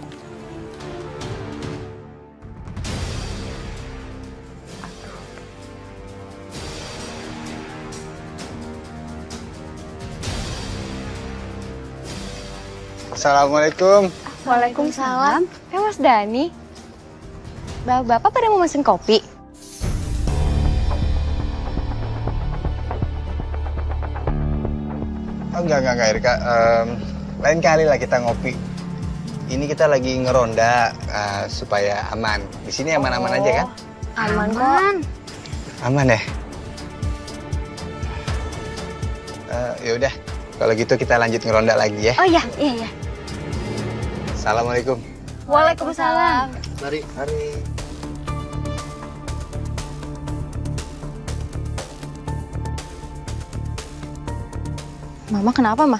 Assalamualaikum. Waalaikumsalam. Mas Dani. Bapak pada mau mesin kopi? Oh, enggak Erika. Lain kali lah kita ngopi. Ini kita lagi ngeronda supaya aman. Di sini aman-aman aja kan? Aman kok. Aman ya? Ya udah. Kalau gitu kita lanjut ngeronda lagi ya. Oh iya. Assalamualaikum. Waalaikumsalam. Mari. Mama kenapa, Mah?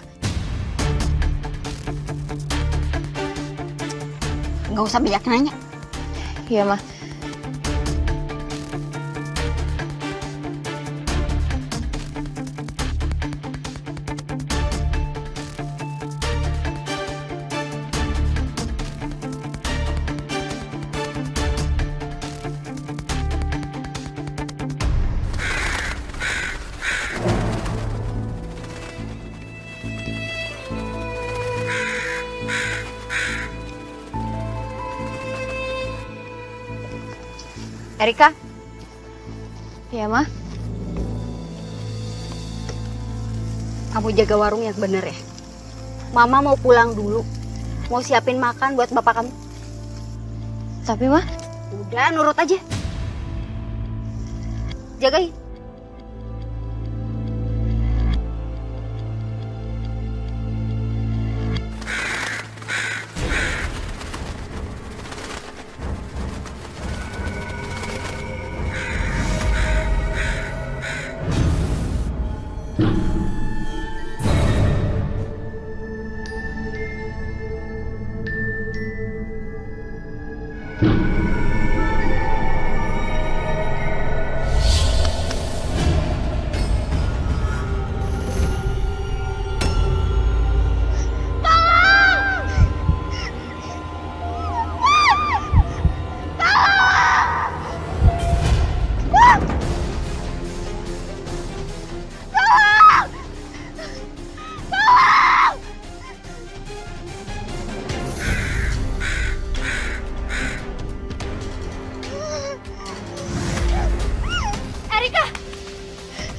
Nggak usah banyak nanya. Iya, Mah. Erika? Iya, Ma? Kamu jaga warung yang bener ya. Mama mau pulang dulu. Mau siapin makan buat bapak kamu. Tapi, Ma? Udah, nurut aja. Jagain.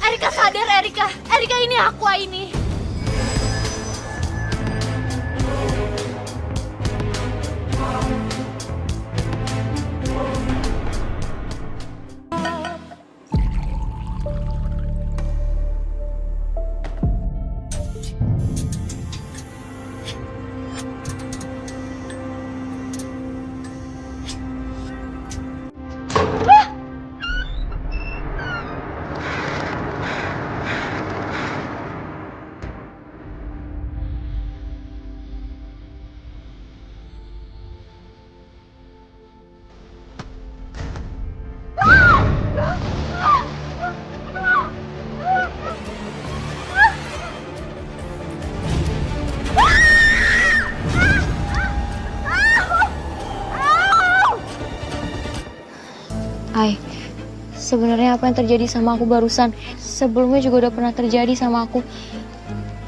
Erika sadar, Erika. Erika, ini Aqua ini. Hai, sebenarnya apa yang terjadi sama aku barusan? Sebelumnya juga udah pernah terjadi sama aku.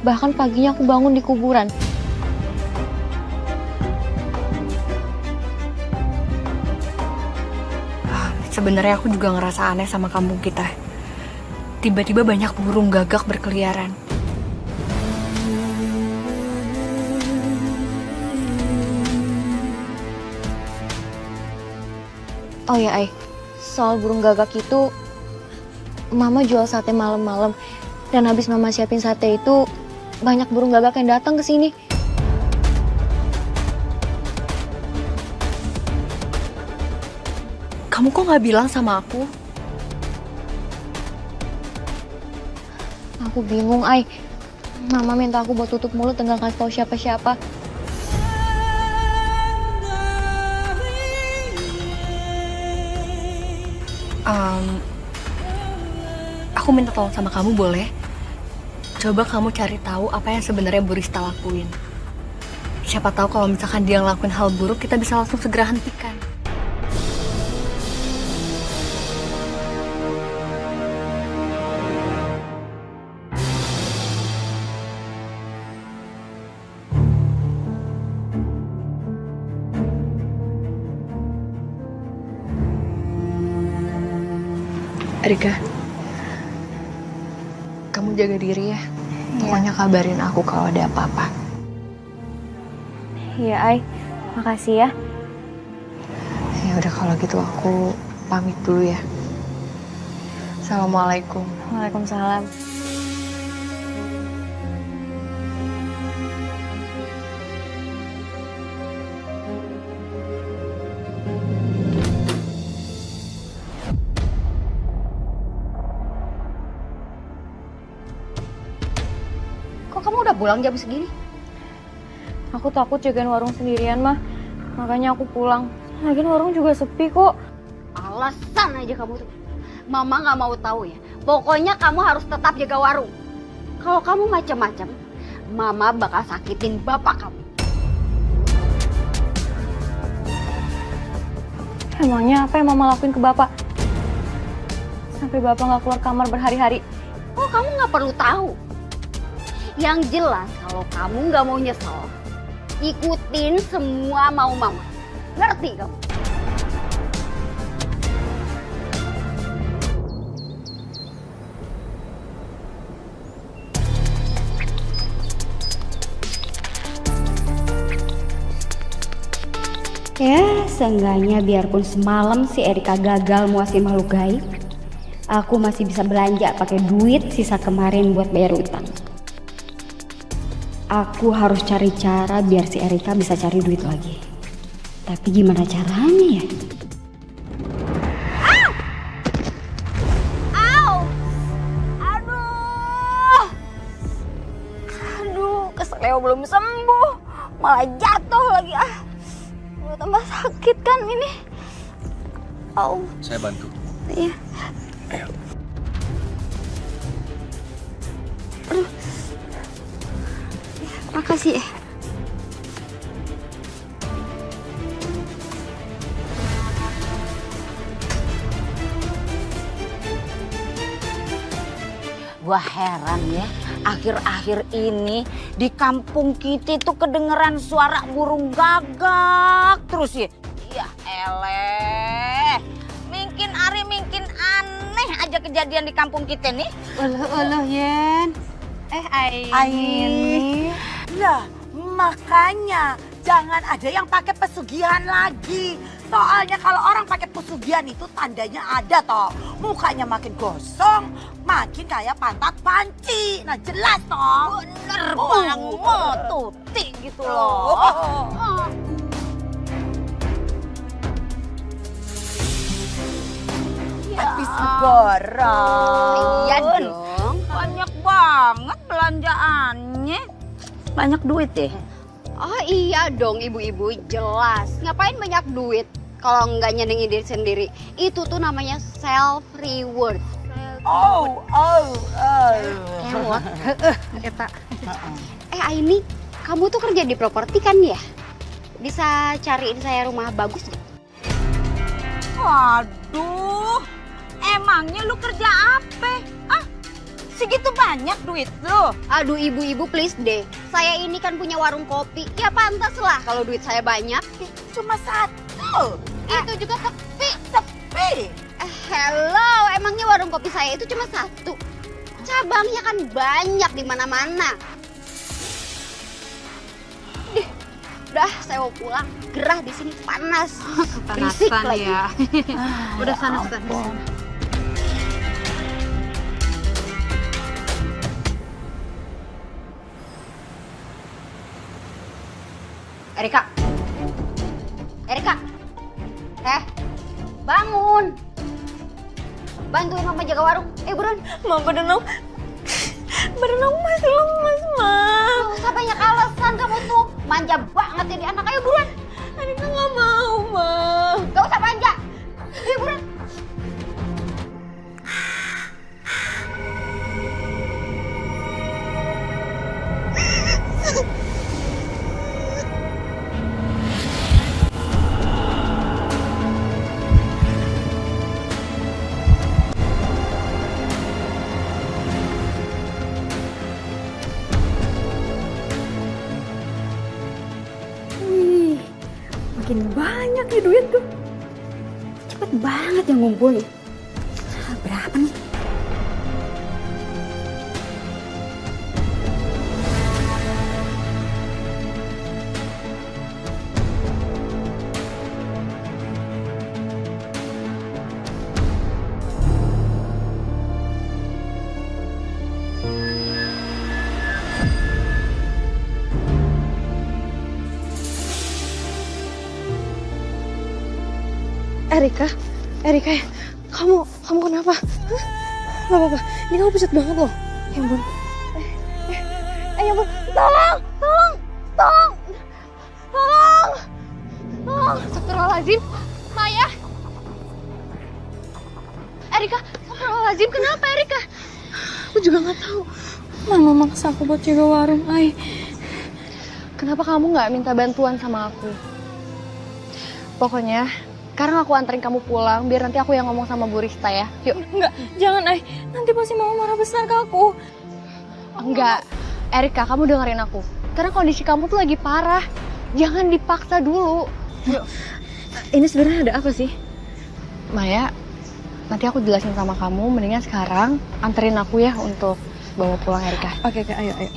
Bahkan paginya aku bangun di kuburan. Sebenarnya aku juga ngerasa aneh sama kampung kita. Tiba-tiba banyak burung gagak berkeliaran. Oh ya, Ai. Soal burung gagak itu, Mama jual sate malam-malam. Dan habis Mama siapin sate itu, banyak burung gagak yang datang ke sini. Kamu kok nggak bilang sama aku? Aku bingung, Ai. Mama minta aku buat tutup mulut dan gak kasih tahu siapa-siapa. Aku minta tolong sama kamu boleh? Coba kamu cari tahu apa yang sebenarnya Bu Rista lakuin. Siapa tahu kalau misalkan dia ngelakuin hal buruk, kita bisa langsung segera hentikan. Erika, kamu jaga diri ya. Pokoknya kabarin aku kalau ada apa-apa. Iya, Ai. Makasih ya. Ya udah kalau gitu aku pamit dulu ya. Assalamualaikum. Waalaikumsalam. Kok kamu udah pulang jam segini? Aku takut jagain warung sendirian, Mah. Makanya aku pulang. Lagian warung juga sepi kok. Alasan aja kamu tuh. Mama nggak mau tahu ya. Pokoknya kamu harus tetap jaga warung. Kalau kamu macam-macam, Mama bakal sakitin bapak kamu. Emangnya apa yang Mama lakuin ke Bapak? Sampai Bapak nggak keluar kamar berhari-hari. Oh, kamu nggak perlu tahu. Yang jelas kalau kamu nggak mau nyesel, ikutin semua mau Mama. Ngerti kamu? Ya, seenggaknya biarpun semalam si Erika gagal muasin makhluk gaib, aku masih bisa belanja pakai duit sisa kemarin buat bayar utang. Aku harus cari cara biar si Erika bisa cari duit lagi. Tapi gimana caranya ya? Aduh, keseleo belum sembuh, malah jatuh lagi. Udah tambah sakit kan ini. Saya bantu. Iya. Ayo. Aduh. Makasih ya. Gua heran ya, akhir-akhir ini di kampung kita tuh kedengeran suara burung gagak terus ya. Ya eleh, mungkin Ari mungkin aneh aja kejadian di kampung kita nih. Uluh Yen. Aini. Lah, makanya jangan ada yang pakai pesugihan lagi. Soalnya kalau orang pakai pesugihan itu tandanya ada toh. Mukanya makin gosong, makin kayak pantat panci. Nah jelas toh. Bener banget, tuti gitu loh. Habis lebaran. Iya dong. Banyak banget belanjaannya. Banyak duit deh. Oh iya dong ibu-ibu, jelas. Ngapain banyak duit kalau nggak nyenengin diri sendiri? Itu tuh namanya self reward. Reward. Eta. Aini, kamu tuh kerja di properti kan ya? Bisa cariin saya rumah bagus nggak? Waduh, emangnya lu kerja apa? Segitu banyak duit lu? Aduh ibu-ibu please deh. Saya ini kan punya warung kopi. Ya pantas lah kalau duit saya banyak. Cuma satu. Itu juga sepi. Sepi. Hello, emangnya warung kopi saya itu cuma satu. Cabangnya kan banyak di mana-mana. Udah, saya mau pulang. Gerah di sini panas. Berisik lagi. Ya. Udah sana sana. Erika. Bangun. Bantuin mama jaga warung. Buruan. Mama berenang masih lemas, Ma. Gak usah banyak alasan kamu tuh. Manja banget jadi anak. Ayo buruan. Erika nggak mau, Ma. Gak usah manja. Ayo buruan. Makin banyak nih duit tuh. Cepet banget yang ngumpulin. Berapa nih? Erika, kamu kenapa? Hah? Gak apa-apa, ini kamu pucat banget loh. Ya ampun. Ya ampun, tolong. Astagfirullahaladzim. Maya. Erika, astagfirullahaladzim. Kenapa Erika? Aku juga nggak tahu. Mama maksa aku buat jaga warung, Ai. Kenapa kamu nggak minta bantuan sama aku? Pokoknya sekarang aku anterin kamu pulang, biar nanti aku yang ngomong sama Bu Rista ya. Yuk. Enggak, jangan, Ai. Nanti pasti Mama marah besar ke aku. Enggak, Erika, kamu dengerin aku. Karena kondisi kamu tuh lagi parah. Jangan dipaksa dulu. Yuk. Ini sebenarnya ada apa sih? Maya, nanti aku jelasin sama kamu. Mendingan sekarang anterin aku ya untuk bawa pulang Erika. Oke, ayo. Ya,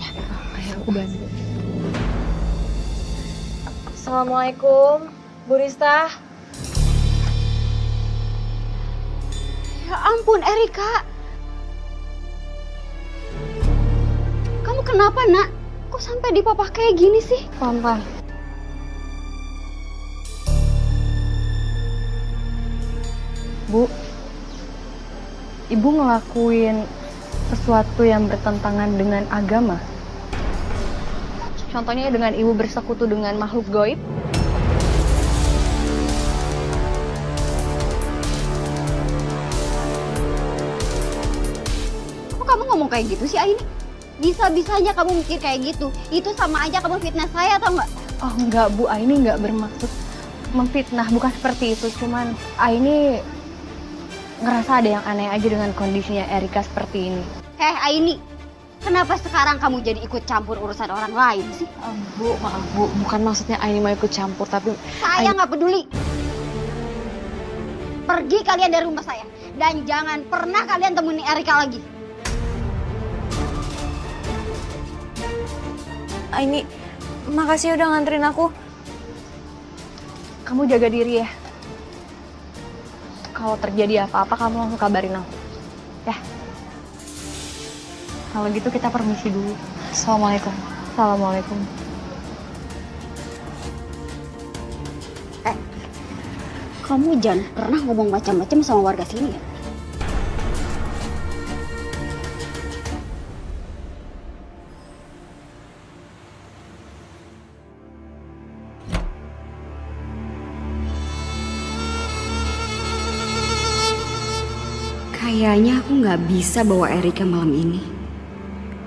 ayo aku bantu. Assalamualaikum. Bu Rista. Ya ampun Erika. Kamu kenapa nak? Kok sampai dipapah kayak gini sih? Pelan-pelan. Bu, Ibu ngelakuin sesuatu yang bertentangan dengan agama. Contohnya dengan Ibu bersekutu dengan makhluk gaib. Kok kamu ngomong kayak gitu sih Aini? Bisa-bisanya kamu mikir kayak gitu. Itu sama aja kamu fitnah saya atau enggak? Oh enggak Bu, Aini enggak bermaksud memfitnah, bukan seperti itu. Cuman Aini ngerasa ada yang aneh aja dengan kondisinya Erika seperti ini. Aini, kenapa sekarang kamu jadi ikut campur urusan orang lain sih? Bu, maaf Bu, bukan maksudnya Aini mau ikut campur, tapi Saya nggak peduli. Pergi kalian dari rumah saya. Dan jangan pernah kalian temuin Erika lagi. Aini, makasih udah nganterin aku. Kamu jaga diri ya. Kalau terjadi apa-apa kamu langsung kabarin aku. Ya. Kalau gitu kita permisi dulu. Assalamualaikum. Assalamualaikum. Kamu jangan pernah ngomong macam-macam sama warga sini ya. Kayaknya aku nggak bisa bawa Erika malam ini.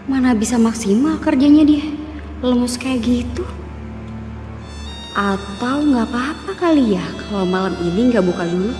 Mana bisa maksimal kerjanya dia, lemes kayak gitu. Atau nggak apa-apa kali ya kalau malam ini nggak buka dulu.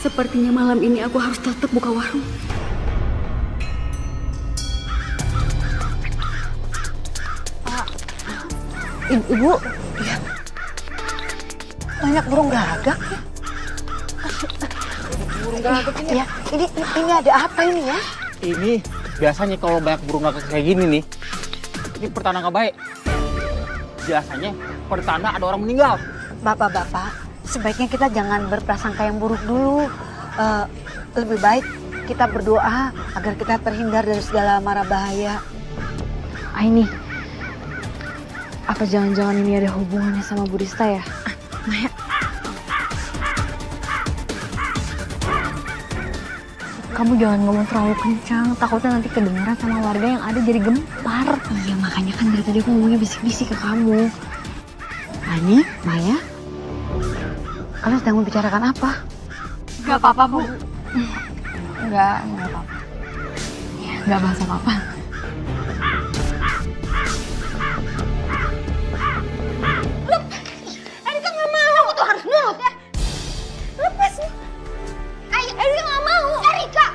Sepertinya malam ini aku harus tetap buka warung. Ibu, ya. Banyak burung gagak ya. Burung gagak ini. Ya, ini ada apa ini ya? Ini biasanya kalau banyak burung gagak kayak gini nih, ini pertanda nggak baik. Biasanya pertanda ada orang meninggal. Bapak-bapak, sebaiknya kita jangan berprasangka yang buruk dulu. Lebih baik kita berdoa agar kita terhindar dari segala mara bahaya. Aini, apa jangan-jangan ini ada hubungannya sama Bu Rista ya? Maya. Kamu jangan ngomong terlalu kencang, takutnya nanti kedengaran sama warga yang ada jadi gempar. Iya, makanya kan dari tadi aku ngomongnya bisik-bisik ke kamu. Ani, Maya, kalian sedang membicarakan apa? Gak apa-apa, Bu. Enggak apa-apa. Gak bahas apa-apa. Erika nggak mau. Kamu tuh harus nurut ya. Lepas. Ayo, Erika nggak mau. Erika.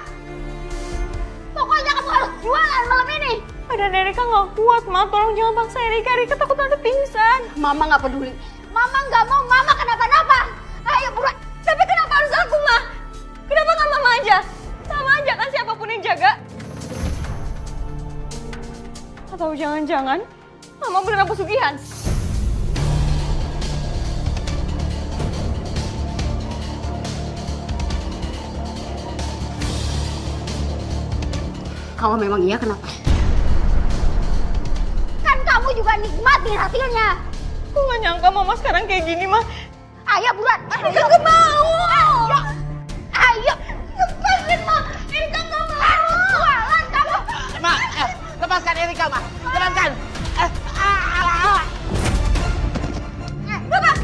Pokoknya kamu harus jualan malam ini. Badan Erika nggak kuat, Ma. Tolong jangan paksa Erika. Erika takut nanti pingsan. Mama nggak peduli. Mama nggak mau Mama kenapa-napa. Ayo buruan. Tapi kenapa harus aku, Ma? Kenapa nggak Mama aja? Sama aja kan siapapun yang jaga. Atau jangan-jangan Mama beneran pesugihan? Kalau memang iya kenapa? Kan kamu juga nikmatin hasilnya. Aku gak nyangka mama sekarang kayak gini, Ma. Ayo buruan. Erika gak mau. Ayo. Lepasin, Ma. Erika gak mau. Jualan kamu. Ma, lepaskan Erika, Ma. Lepaskan. Bapak.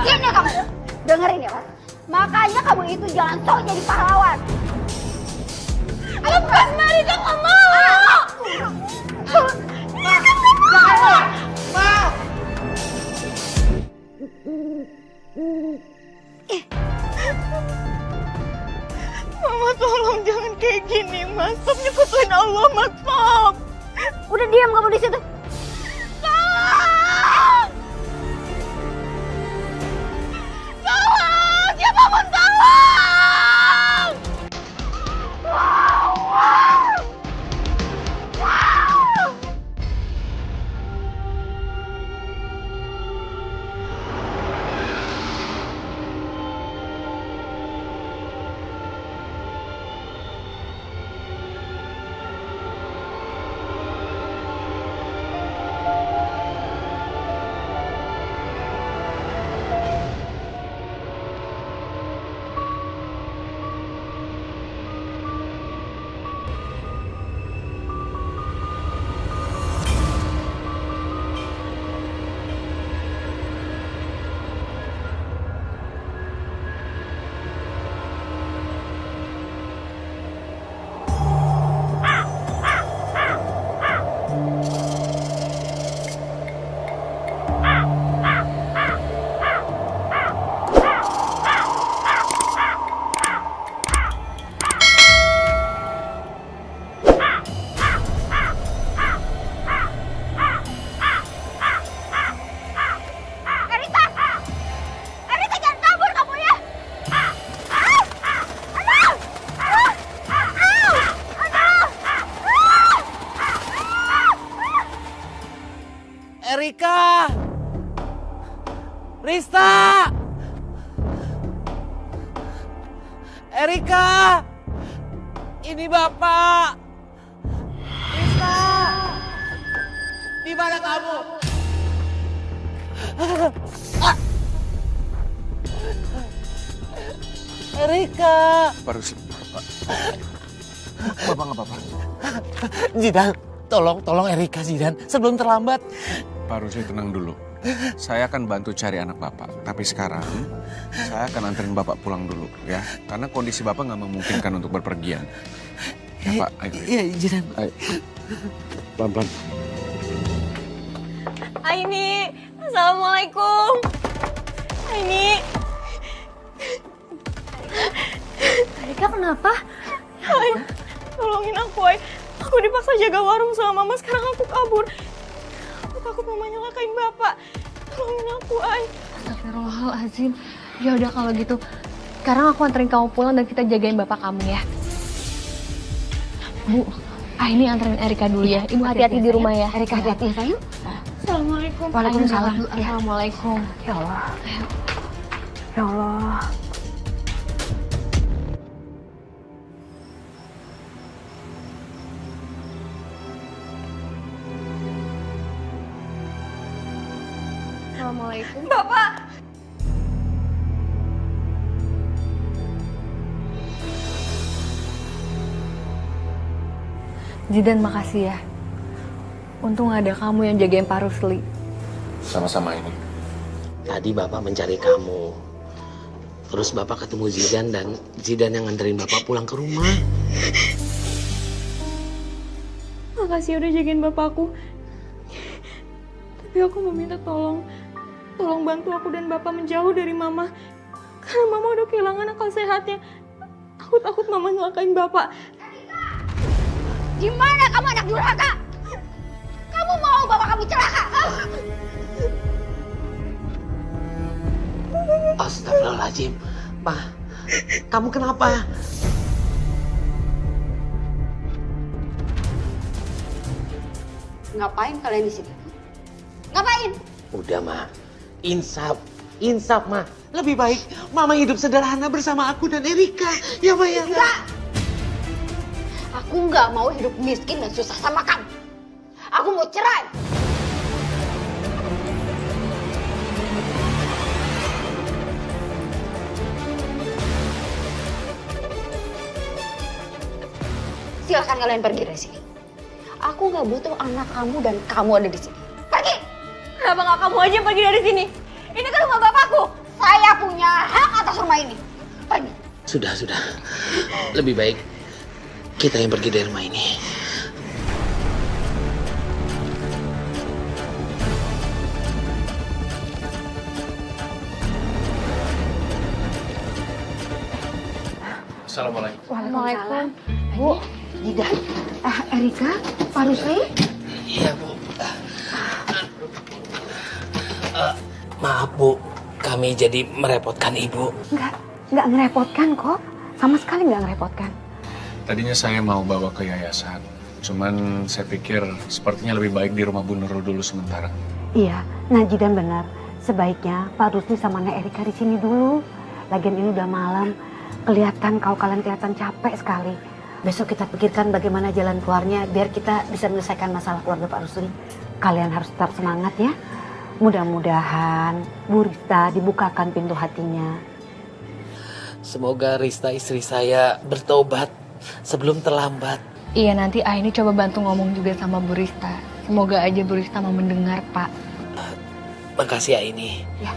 Diam ya kamu. Dengerin ya, Mas. Makanya kamu itu jangan sok jadi pahlawan. Lepas, Ma. Erika gak mau. Mama tolong jangan kayak gini, Mas. Stop nyekutuin Allah, Mas. Stop. Udah diam kamu di situ. Tolong! Tolong! Siapapun tolong! Erika! Rista! Erika! Ini Bapak! Rista! Di mana kamu? Erika! Bapak nggak apa-apa. Zidan, tolong Erika Zidan, sebelum terlambat. Pak Rusli tenang dulu. Saya akan bantu cari anak Bapak. Tapi sekarang, saya akan anterin Bapak pulang dulu ya. Karena kondisi Bapak nggak memungkinkan untuk berpergian. Ya Pak, ayo. Iya, Zidan. Ayo. Pelan-pelan. Aini, Assalamualaikum. Aini. Erika kenapa? Ay, tolongin aku, Ay. Aku dipaksa jaga warung sama Mama, sekarang aku kabur. Aku takut Mama nyelakain Bapak. Tolongin aku, Ay. Astagfirullahaladzim. Ya udah kalau gitu, sekarang aku anterin kamu pulang dan kita jagain bapak kamu ya. Bu, ini anterin Erika dulu ya. Ibu hati-hati di rumah ya. Erika hati-hati ya, sayang. Assalamualaikum. Waalaikumsalam. Assalamualaikum. Ya Allah. Ya Allah. Assalamualaikum. Bapak. Zidan, makasih ya. Untung ada kamu yang jagain Pak Rusli. Sama-sama ini. Tadi Bapak mencari kamu. Terus Bapak ketemu Zidan dan Zidan yang nganterin Bapak pulang ke rumah. Makasih udah jagain bapakku. Tapi aku mau minta tolong bantu aku dan Bapak menjauh dari Mama. Karena Mama udah kehilangan akal sehatnya. Aku takut Mama nyelakain Bapak. Di mana kamu anak durhaka? Kamu mau bapak kamu celaka? Astagfirullahaladzim. Ma, kamu kenapa? Ngapain kalian di sini? Ngapain? Udah, Ma. Insaf, Ma. Lebih baik Mama hidup sederhana bersama aku dan Erika. Ya, Ma, ya. Enggak. Aku nggak mau hidup miskin dan susah sama kamu. Aku mau cerai. Silahkan kalian pergi dari sini. Aku nggak butuh anak kamu dan kamu ada di sini. Pergi! Kenapa nggak kamu aja pergi dari sini? Ini kan rumah bapakku. Saya punya hak atas rumah ini. Pergi. Sudah. Lebih baik kita yang pergi dari rumah ini. Assalamualaikum. Waalaikumsalam. Bu, Dida, Erika, Pak Rusli. Iya, Bu. Maaf, Bu. Kami jadi merepotkan Ibu. Nggak ngerepotkan kok. Sama sekali nggak ngerepotkan. Tadinya saya mau bawa ke yayasan. Cuman saya pikir sepertinya lebih baik di rumah Bu Nurul dulu sementara. Iya, Naji dan benar. Sebaiknya Pak Rusli sama Nek Erika di sini dulu. Lagian ini udah malam. Kalian kelihatan capek sekali. Besok kita pikirkan bagaimana jalan keluarnya biar kita bisa menyelesaikan masalah keluarga Pak Rusli. Kalian harus tetap semangat ya. Mudah-mudahan Bu Rista dibukakan pintu hatinya. Semoga Rista istri saya bertobat sebelum terlambat. Iya, nanti Aini coba bantu ngomong juga sama Bu Rista. Semoga aja Bu Rista mau mendengar, Pak. Makasih Aini. Ya.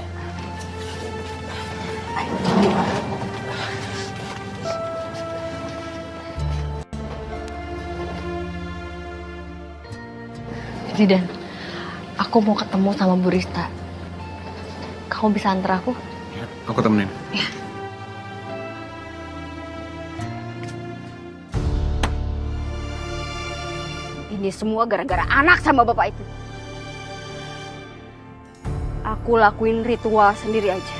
Zidan, aku mau ketemu sama Bu Rista. Kamu bisa antar aku? Ya, aku temenin. Ya. Ini semua gara-gara anak sama bapak itu. Aku lakuin ritual sendiri aja.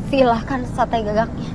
Silahkan sate gagaknya.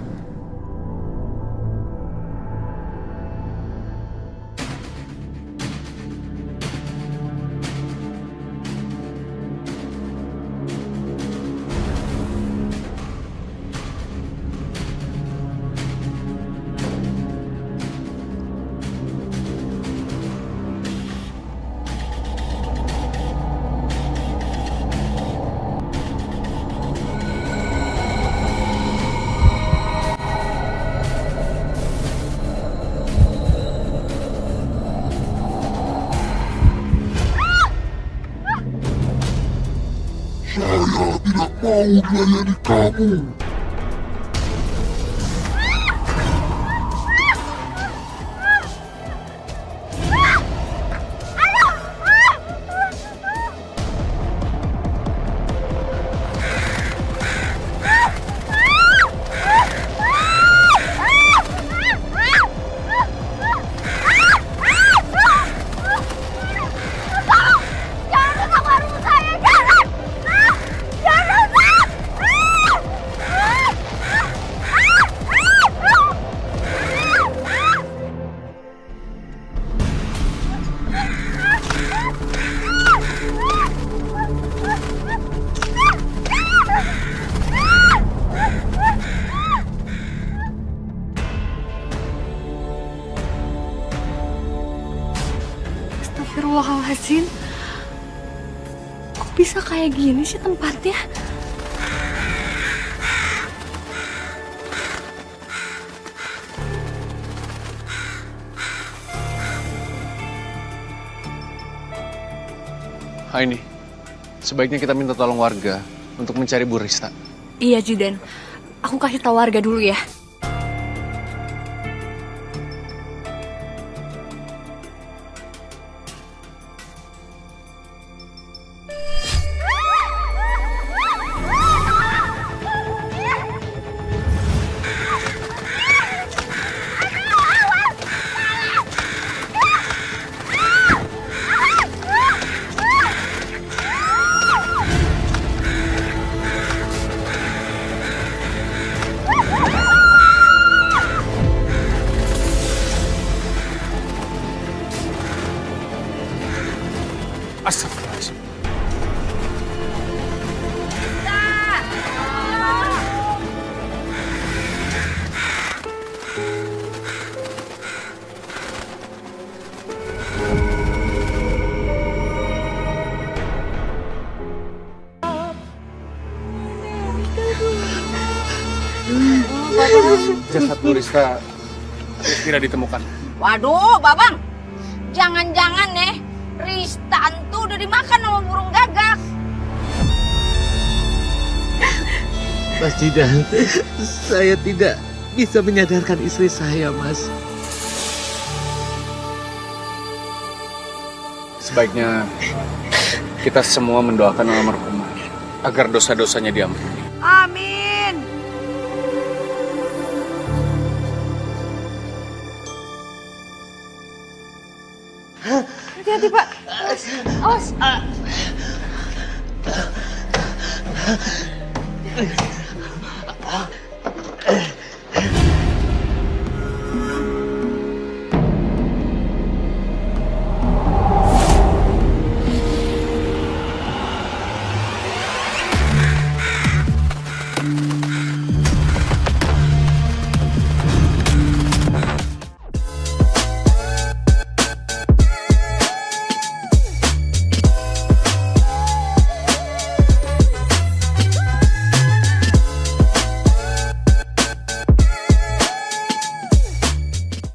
Saya tidak mau melayani kamu. Astagfirullahaladzim. Kok bisa kayak gini sih tempatnya? Ini, sebaiknya kita minta tolong warga untuk mencari Bu Rista. Iya, Judan. Aku kasih tahu warga dulu ya. Astagfirullahaladzim. Jasad Bu Rista tidak ditemukan. Waduh, Babang. Jangan-jangan nih Rista tuh udah dimakan sama burung gagak. Mas Jidan, saya tidak bisa menyadarkan istri saya, Mas. Sebaiknya kita semua mendoakan almarhumah agar dosa-dosanya diampuni. Amin. Hati-hati, Pak. Awas.